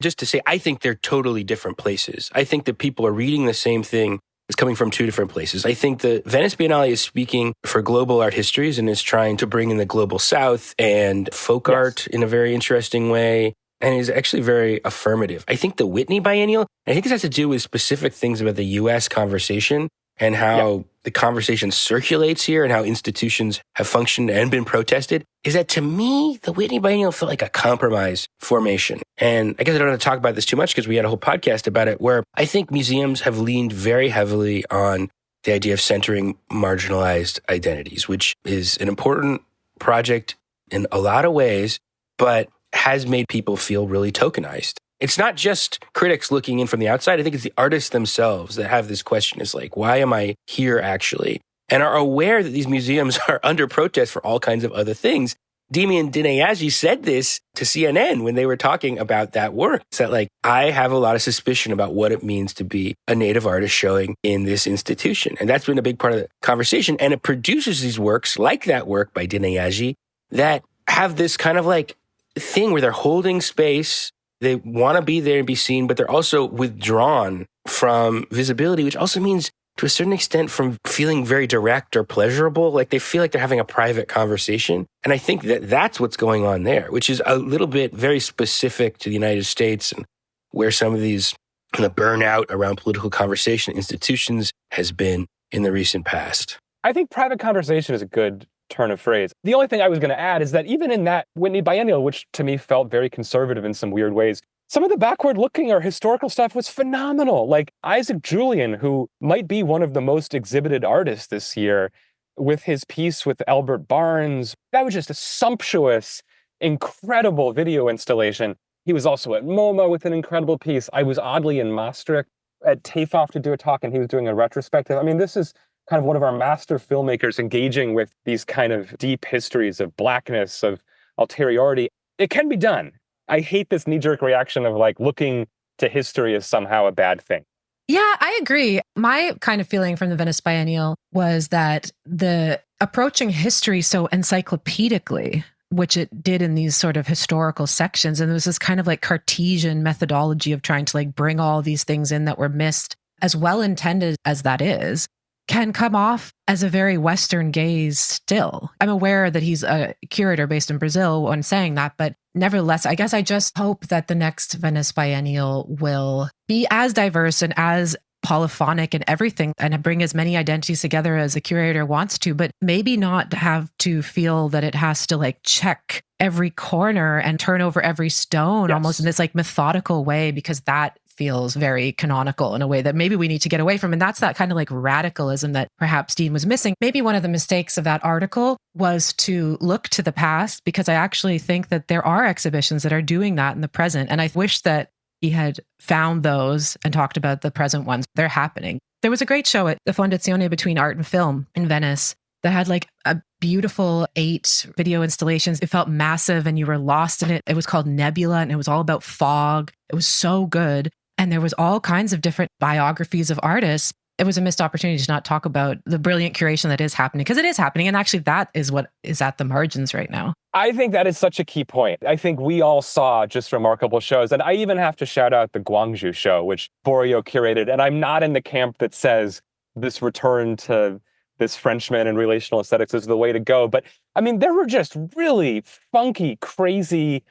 Just to say, I think they're totally different places. I think that people are reading the same thing. It's coming from two different places. I think the Venice Biennale is speaking for global art histories and is trying to bring in the global South and folk art in a very interesting way and is actually very affirmative. I think the Whitney Biennial, I think this has to do with specific things about the U.S. conversation and how the conversation circulates here and how institutions have functioned and been protested, is that to me, the Whitney Biennial felt like a compromise formation. And I guess I don't have to talk about this too much because we had a whole podcast about it, where I think museums have leaned very heavily on the idea of centering marginalized identities, which is an important project in a lot of ways, but has made people feel really tokenized. It's not just critics looking in from the outside. I think it's the artists themselves that have this question. It's like, why am I here actually? And are aware that these museums are under protest for all kinds of other things. Demian Dineyaji said this to CNN when they were talking about that work. It's that like, I have a lot of suspicion about what it means to be a native artist showing in this institution. And that's been a big part of the conversation. And it produces these works like that work by Dineyaji that have this kind of like thing where they're holding space. They want to be there and be seen, but they're also withdrawn from visibility, which also means to a certain extent from feeling very direct or pleasurable. Like they feel like they're having a private conversation. And I think that that's what's going on there, which is a little bit very specific to the United States and where some of these kind of burnout around political conversation institutions has been in the recent past. I think private conversation is a good turn of phrase. The only thing I was going to add is that even in that Whitney Biennial, which to me felt very conservative in some weird ways, some of the backward-looking or historical stuff was phenomenal. Like Isaac Julian, who might be one of the most exhibited artists this year, with his piece with Albert Barnes. That was just a sumptuous, incredible video installation. He was also at MoMA with an incredible piece. I was oddly in Maastricht at TAFE to do a talk, and he was doing a retrospective. I mean, this is kind of one of our master filmmakers engaging with these kind of deep histories of blackness, of ulteriority. It can be done. I hate this knee-jerk reaction of like looking to history as somehow a bad thing. Yeah, I agree. My kind of feeling from the Venice Biennial was that the approaching history so encyclopedically, which it did in these sort of historical sections, and there was this kind of like Cartesian methodology of trying to like bring all these things in that were missed, as well intended as that is, can come off as a very Western gaze still. I'm aware that he's a curator based in Brazil when saying that, but nevertheless, I guess I just hope that the next Venice Biennial will be as diverse and as polyphonic and everything and bring as many identities together as a curator wants to, but maybe not have to feel that it has to like check every corner and turn over every stone almost in this like methodical way, because that feels very canonical in a way that maybe we need to get away from. And that's that kind of like radicalism that perhaps Dean was missing. Maybe one of the mistakes of that article was to look to the past, because I actually think that there are exhibitions that are doing that in the present. And I wish that he had found those and talked about the present ones. They're happening. There was a great show at the Fondazione Between Art and Film in Venice that had like a beautiful 8 video installations. It felt massive and you were lost in it. It was called Nebula and it was all about fog. It was so good. And there was all kinds of different biographies of artists. it was a missed opportunity to not talk about the brilliant curation that is happening, because it is happening. And actually, that is what is at the margins right now. I think that is such a key point. I think we all saw just remarkable shows. And I even have to shout out the Gwangju show, which Borio curated. And I'm not in the camp that says this return to this Frenchman and relational aesthetics is the way to go. But I mean, there were just really funky, crazy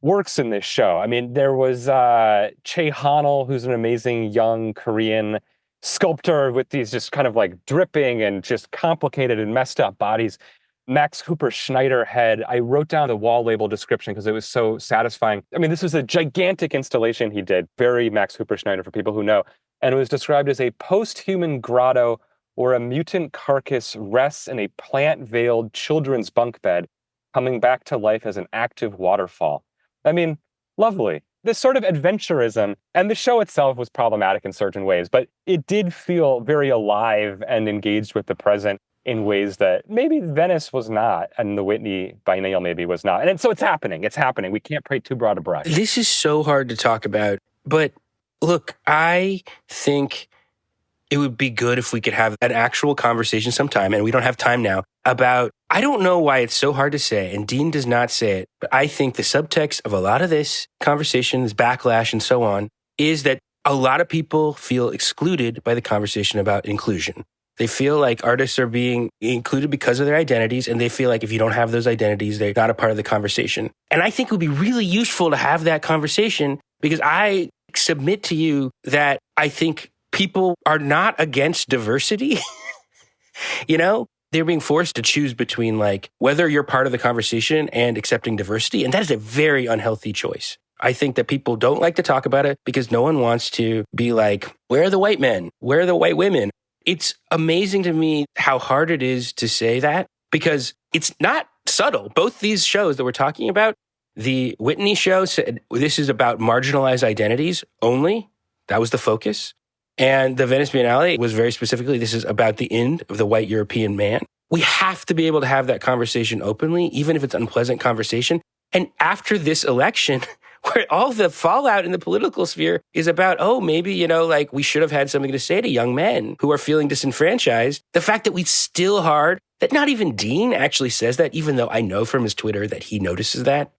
works in this show. I mean, there was Che Hanel, who's an amazing young Korean sculptor with these just kind of like dripping and just complicated and messed up bodies. Max Hooper Schneider had, I wrote down the wall label description because it was so satisfying. I mean, this was a gigantic installation he did, very Max Hooper Schneider for people who know. And it was described as a post-human grotto where a mutant carcass rests in a plant-veiled children's bunk bed, coming back to life as an active waterfall. I mean, lovely. This sort of adventurism, and the show itself was problematic in certain ways, but it did feel very alive and engaged with the present in ways that maybe Venice was not, and the Whitney Biennial maybe was not. And so it's happening. It's happening. We can't paint too broad a brush. This is so hard to talk about. But look, I think it would be good if we could have an actual conversation sometime, and we don't have time now, about, I don't know why it's so hard to say, and Dean does not say it, but I think the subtext of a lot of this conversation, this backlash and so on, is that a lot of people feel excluded by the conversation about inclusion. They feel like artists are being included because of their identities, and they feel like if you don't have those identities, they're not a part of the conversation. And I think it would be really useful to have that conversation, because I submit to you that I think people are not against diversity. You know, they're being forced to choose between like whether you're part of the conversation and accepting diversity. And that is a very unhealthy choice. I think that people don't like to talk about it because no one wants to be like, where are the white men? Where are the white women? It's amazing to me how hard it is to say that, because it's not subtle. Both these shows that we're talking about, the Whitney show said this is about marginalized identities only. That was the focus. And the Venice Biennale was very specifically, this is about the end of the white European man. We have to be able to have that conversation openly, even if it's an unpleasant conversation. And after this election, where all the fallout in the political sphere is about, oh, maybe, you know, like we should have had something to say to young men who are feeling disenfranchised. The fact that we still hard, that not even Dean actually says that, even though I know from his Twitter that he notices that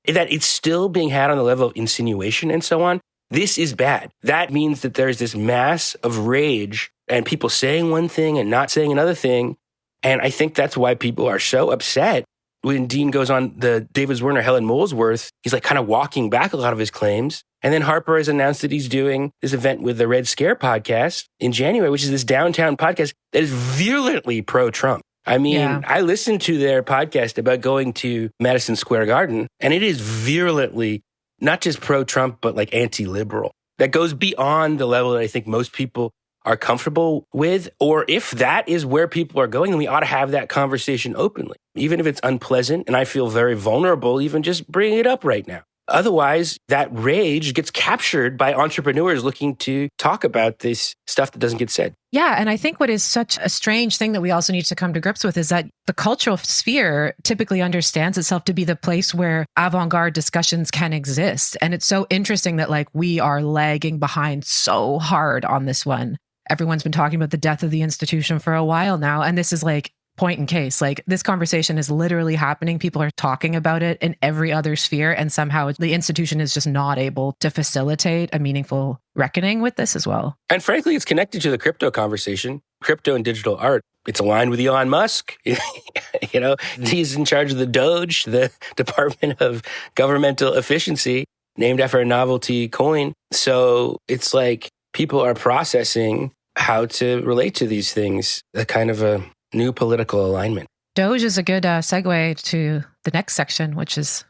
it's still being had on the level of insinuation and so on. This is bad. That means that there's this mass of rage and people saying one thing and not saying another thing. And I think that's why people are so upset. When Dean goes on the David Zwirner, Helen Molesworth, he's like kind of walking back a lot of his claims. And then Harper has announced that he's doing this event with the Red Scare podcast in January, which is this downtown podcast that is virulently pro-Trump. I mean, I listened to their podcast about going to Madison Square Garden, and it is virulently not just pro-Trump, but like anti-liberal. That goes beyond the level that I think most people are comfortable with. Or if that is where people are going, then we ought to have that conversation openly, even if it's unpleasant. And I feel very vulnerable even just bringing it up right now. Otherwise, that rage gets captured by entrepreneurs looking to talk about this stuff that doesn't get said. Yeah. And I think what is such a strange thing that we also need to come to grips with is that the cultural sphere typically understands itself to be the place where avant-garde discussions can exist. And it's so interesting that like we are lagging behind so hard on this one. Everyone's been talking about the death of the institution for a while now. And this is like point in case, like this conversation is literally happening. People are talking about it in every other sphere. And somehow the institution is just not able to facilitate a meaningful reckoning with this as well. And frankly, it's connected to the crypto conversation, crypto and digital art. It's aligned with Elon Musk. You know, he's in charge of the Doge, the Department of Governmental Efficiency, named after a novelty coin. So it's like people are processing how to relate to these things, a kind of a new political alignment. Doge is a good segue to the next section, which is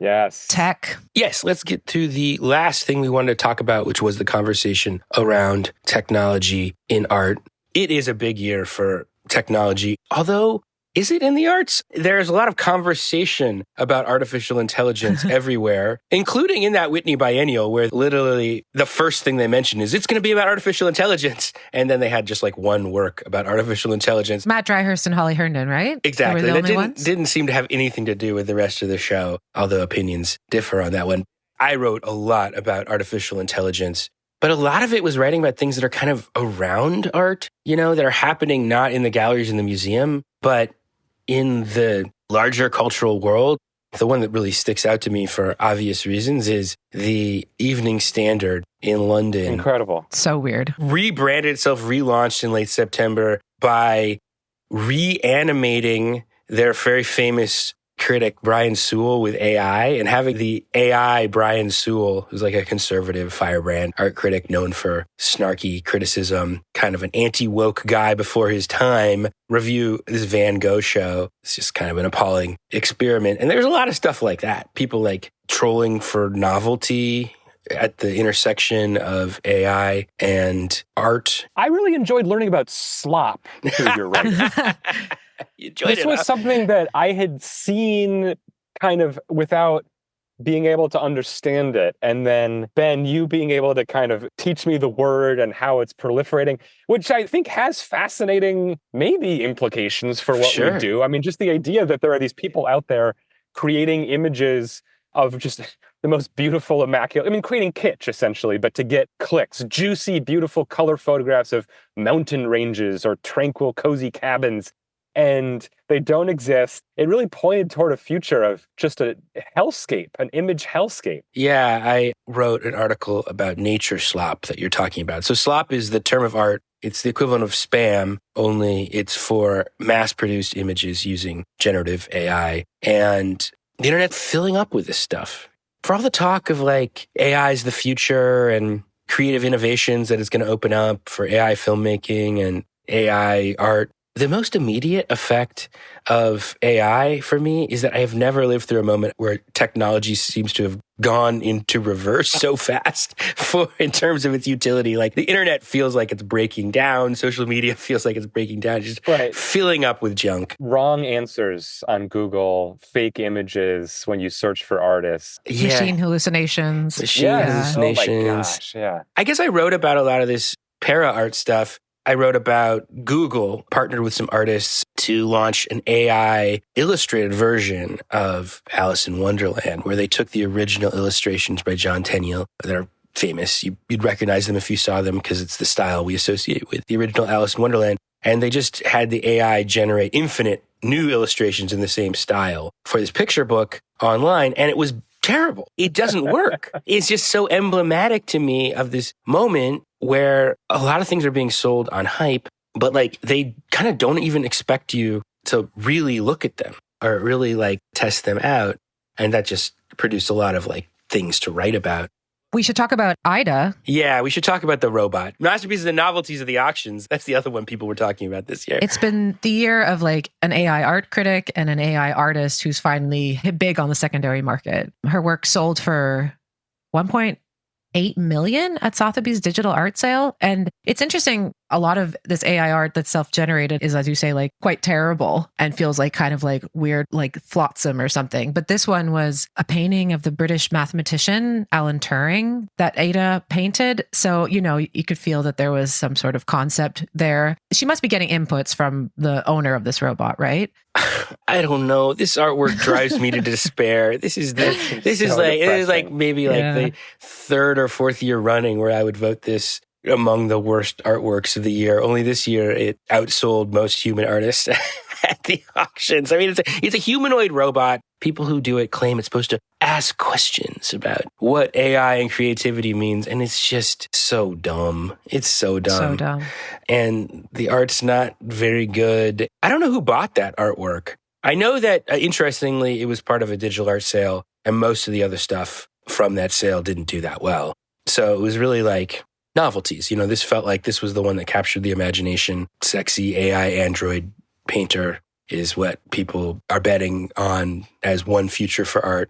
tech. Yes, let's get to the last thing we wanted to talk about, which was the conversation around technology in art. It is a big year for technology, although is it in the arts? There's a lot of conversation about artificial intelligence everywhere, including in that Whitney Biennial, where literally the first thing they mentioned is it's going to be about artificial intelligence. And then they had just like one work about artificial intelligence. Matt Dryhurst and Holly Herndon, right? Exactly. They were the That didn't seem to have anything to do with the rest of the show, although opinions differ on that one. I wrote a lot about artificial intelligence, but a lot of it was writing about things that are kind of around art. that are happening not in the galleries in the museum, but in the larger cultural world. The one that really sticks out to me for obvious reasons is the Evening Standard in London. Incredible. So weird. Rebranded itself, relaunched in late September by reanimating their very famous critic Brian Sewell with AI, and having the AI Brian Sewell, who's like a conservative firebrand art critic known for snarky criticism, kind of an anti-woke guy before his time, review this Van Gogh show. It's just kind of an appalling experiment. And there's a lot of stuff like that. People like trolling for novelty at the intersection of AI and art. I really enjoyed learning about slop through your writing. This was something that I had seen kind of without being able to understand it. And then, Ben, you being able to kind of teach me the word and how it's proliferating, which I think has fascinating, maybe implications for what we do. I mean, just the idea that there are these people out there creating images of just the most beautiful, immaculate, creating kitsch essentially, but to get clicks, juicy, beautiful color photographs of mountain ranges or tranquil, cozy cabins. And they don't exist. It really pointed toward a future of just a hellscape, an image hellscape. Yeah, I wrote an article about nature slop that you're talking about. So slop is the term of art. It's the equivalent of spam, only it's for mass-produced images using generative AI. And the internet's filling up with this stuff. For all the talk of like AI is the future and creative innovations that it's going to open up for AI filmmaking and AI art, the most immediate effect of AI for me is that I have never lived through a moment where technology seems to have gone into reverse so fast in terms of its utility. Like the internet feels like it's breaking down. Social media feels like it's breaking down. Just filling up with junk. Wrong answers on Google, fake images when you search for artists. Yeah. Machine hallucinations. Hallucinations. Oh my gosh, yeah. I guess I wrote about a lot of this para-art stuff. I wrote about Google partnered with some artists to launch an AI illustrated version of Alice in Wonderland, where they took the original illustrations by John Tenniel that are famous. You'd recognize them if you saw them because it's the style we associate with the original Alice in Wonderland. And they just had the AI generate infinite new illustrations in the same style for this picture book online. And it was terrible. It doesn't work. It's just so emblematic to me of this moment where a lot of things are being sold on hype, but like they kind of don't even expect you to really look at them or really like test them out. And that just produced a lot of like things to write about. We should talk about Ida. Yeah, we should talk about the robot. Masterpieces and novelties of the auctions. That's the other one people were talking about this year. It's been the year of like an AI art critic and an AI artist who's finally hit big on the secondary market. Her work sold for 1.8 million at Sotheby's digital art sale. And it's interesting, a lot of this AI art that's self-generated is, as you say, like quite terrible and feels like kind of like weird, like flotsam or something. But this one was a painting of the British mathematician Alan Turing that Ada painted. So, you could feel that there was some sort of concept there. She must be getting inputs from the owner of this robot, right? I don't know. This artwork drives me to despair. This is maybe the third or fourth year running where I would vote this among the worst artworks of the year. Only this year it outsold most human artists at the auctions. I mean, it's a humanoid robot. People who do it claim it's supposed to ask questions about what AI and creativity means. And it's just so dumb. It's so dumb. So dumb. And the art's not very good. I don't know who bought that artwork. I know that, interestingly, it was part of a digital art sale, and most of the other stuff from that sale didn't do that well. So it was really like novelties. This felt like this was the one that captured the imagination. Sexy AI android painter is what people are betting on as one future for art.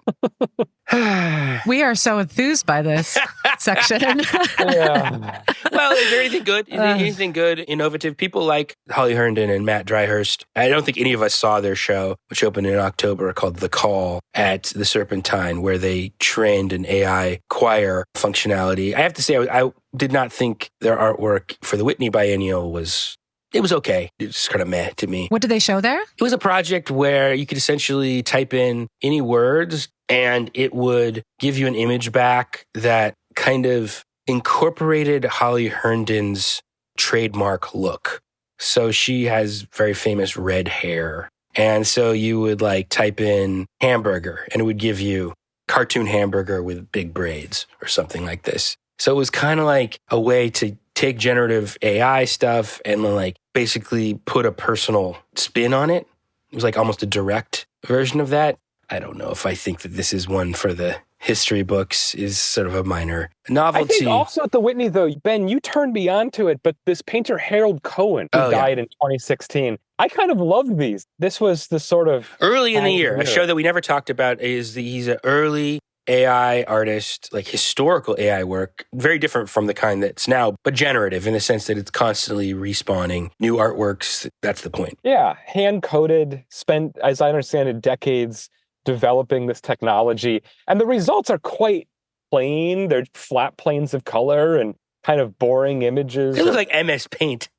We are so enthused by this section. Yeah. Well, is there anything good? Is there anything good, innovative? People like Holly Herndon and Matt Dryhurst. I don't think any of us saw their show, which opened in October, called The Call at the Serpentine, where they trained an AI choir functionality. I have to say, I did not think their artwork for the Whitney Biennial was... It was okay. It was kind of meh to me. What did they show there? It was a project where you could essentially type in any words and it would give you an image back that kind of incorporated Holly Herndon's trademark look. So she has very famous red hair. And so you would like type in hamburger and it would give you cartoon hamburger with big braids or something like this. So it was kind of like a way to take generative AI stuff and like basically put a personal spin on it. It was like almost a direct version of that. I don't know if I think that this is one for the history books, is sort of a minor novelty. I think also at the Whitney, though, Ben, you turned me on to it, but this painter Harold Cohen, who died in 2016, I kind of loved these. This was the sort of... Early in the year, a show that we never talked about is he's an early AI artist, like historical AI work, very different from the kind that's now, but generative in the sense that it's constantly respawning new artworks. That's the point. Yeah, hand-coded, spent, as I understand it, decades developing this technology. And the results are quite plain. They're flat planes of color and kind of boring images. It looks like MS Paint.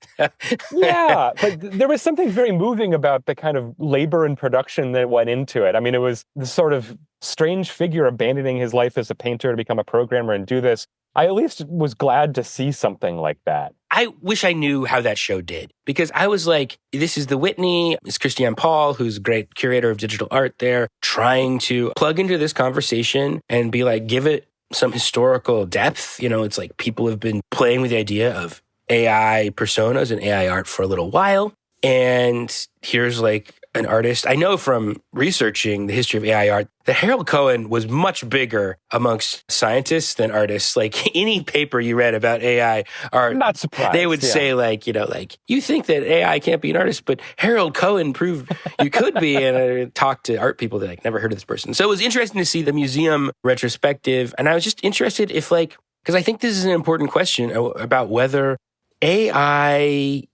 Yeah, but there was something very moving about the kind of labor and production that went into it. I mean, it was the sort of strange figure abandoning his life as a painter to become a programmer and do this. I at least was glad to see something like that. I wish I knew how that show did, because I was like, this is the Whitney, it's Christiane Paul, who's a great curator of digital art there, trying to plug into this conversation and be like, give it some historical depth. You know, it's like people have been playing with the idea of AI personas and AI art for a little while. And here's like an artist. I know from researching the history of AI art that Harold Cohen was much bigger amongst scientists than artists. Like any paper you read about AI art, not surprised. They would say like, you know, like, you think that AI can't be an artist, but Harold Cohen proved you could be. And I talked to art people that like never heard of this person. So it was interesting to see the museum retrospective. And I was just interested if like, because I think this is an important question about whether AI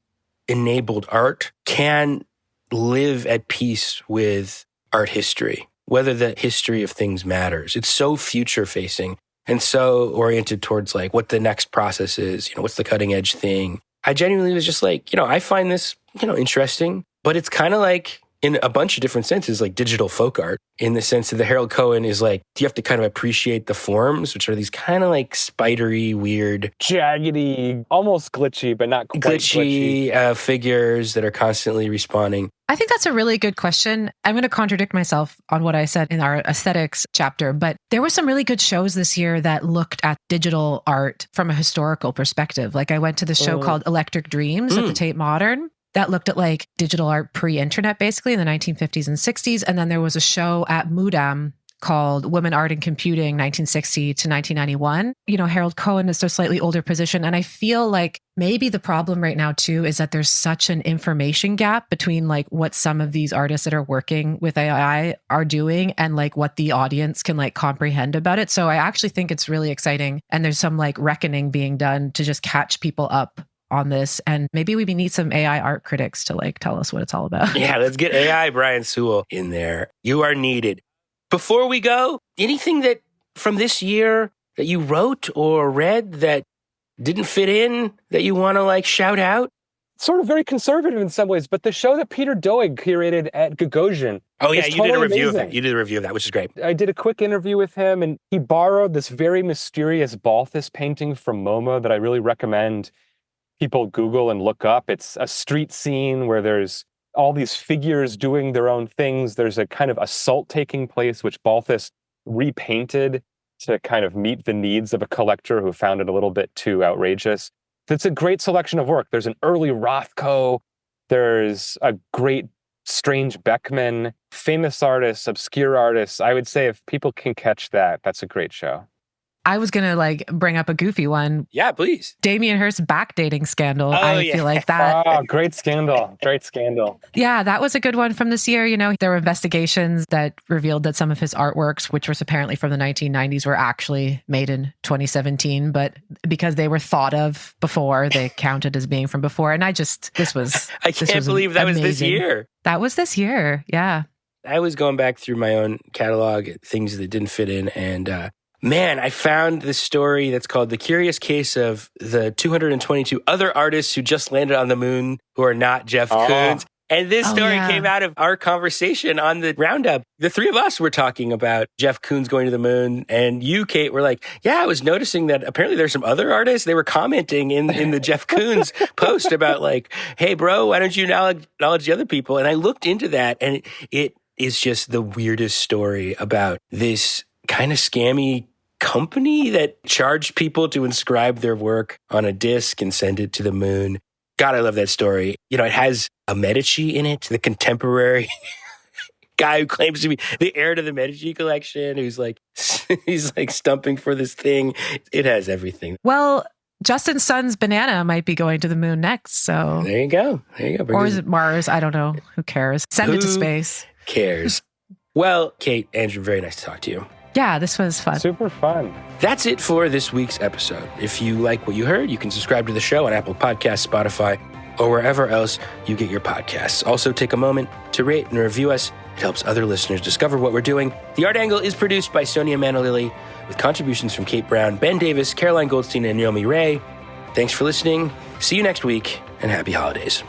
enabled art can live at peace with art history, whether the history of things matters. It's so future facing and so oriented towards like what the next process is, you know, what's the cutting edge thing. I genuinely was just like, you know, I find this, you know, interesting, but it's kind of like in a bunch of different senses, like digital folk art, in the sense that the Harold Cohen is like, you have to kind of appreciate the forms, which are these kind of like spidery, weird, jaggedy, almost glitchy, but not quite glitchy. Figures that are constantly respawning. I think that's a really good question. I'm going to contradict myself on what I said in our aesthetics chapter, but there were some really good shows this year that looked at digital art from a historical perspective. Like I went to this show called Electric Dreams at the Tate Modern that looked at like digital art pre-internet, basically in the 1950s and 60s. And then there was a show at Mudam called Women, Art and Computing, 1960 to 1991. You know, Harold Cohen is a slightly older position. And I feel like maybe the problem right now too is that there's such an information gap between like what some of these artists that are working with AI are doing and like what the audience can like comprehend about it. So I actually think it's really exciting. And there's some like reckoning being done to just catch people up on this. And maybe we need some AI art critics to like tell us what it's all about. Yeah, let's get AI Brian Sewell in there. You are needed. Before we go, anything that from this year that you wrote or read that didn't fit in that you want to like shout out? Sort of very conservative in some ways, but the show that Peter Doig curated at Gagosian. Oh yeah, you did a review amazing. of that. You did a review of that, which is great. I did a quick interview with him, and he borrowed this very mysterious Balthus painting from MoMA that I really recommend people Google and look up. It's a street scene where there's all these figures doing their own things. There's a kind of assault taking place, which Balthus repainted to kind of meet the needs of a collector who found it a little bit too outrageous. It's a great selection of work. There's an early Rothko. There's a great Strange Beckman, famous artists, obscure artists. I would say if people can catch that, that's a great show. I was going to like bring up a goofy one. Yeah, please. Damien Hirst backdating scandal. I feel like that. Oh, great scandal. Great scandal. Yeah, that was a good one from this year. You know, there were investigations that revealed that some of his artworks, which was apparently from the 1990s, were actually made in 2017. But because they were thought of before, they counted as being from before. And this was I can't believe that was this year. That was this year. Yeah. I was going back through my own catalog, things that didn't fit in. And man, I found this story that's called The Curious Case of the 222 Other Artists Who Just Landed on the Moon Who Are Not Jeff Koons. And this story came out of our conversation on the roundup. The three of us were talking about Jeff Koons going to the moon. And you, Kate, were like, yeah, I was noticing that apparently there's some other artists. They were commenting in the Jeff Koons post about like, hey, bro, why don't you acknowledge the other people? And I looked into that, and it is just the weirdest story about this kind of scammy company that charged people to inscribe their work on a disc and send it to the moon. God, I love that story. You know, it has a Medici in it, the contemporary guy who claims to be the heir to the Medici collection, who's like, he's like stumping for this thing. It has everything. Well, Justin's son's banana might be going to the moon next. So there you go. Or is it Mars? I don't know. Who cares? Send it to space. Cares? Well, Kate, Andrew, very nice to talk to you. Yeah, this was fun. Super fun. That's it for this week's episode. If you like what you heard, you can subscribe to the show on Apple Podcasts, Spotify, or wherever else you get your podcasts. Also, take a moment to rate and review us. It helps other listeners discover what we're doing. The Art Angle is produced by Sonia Manalili with contributions from Kate Brown, Ben Davis, Caroline Goldstein, and Naomi Ray. Thanks for listening. See you next week, and happy holidays.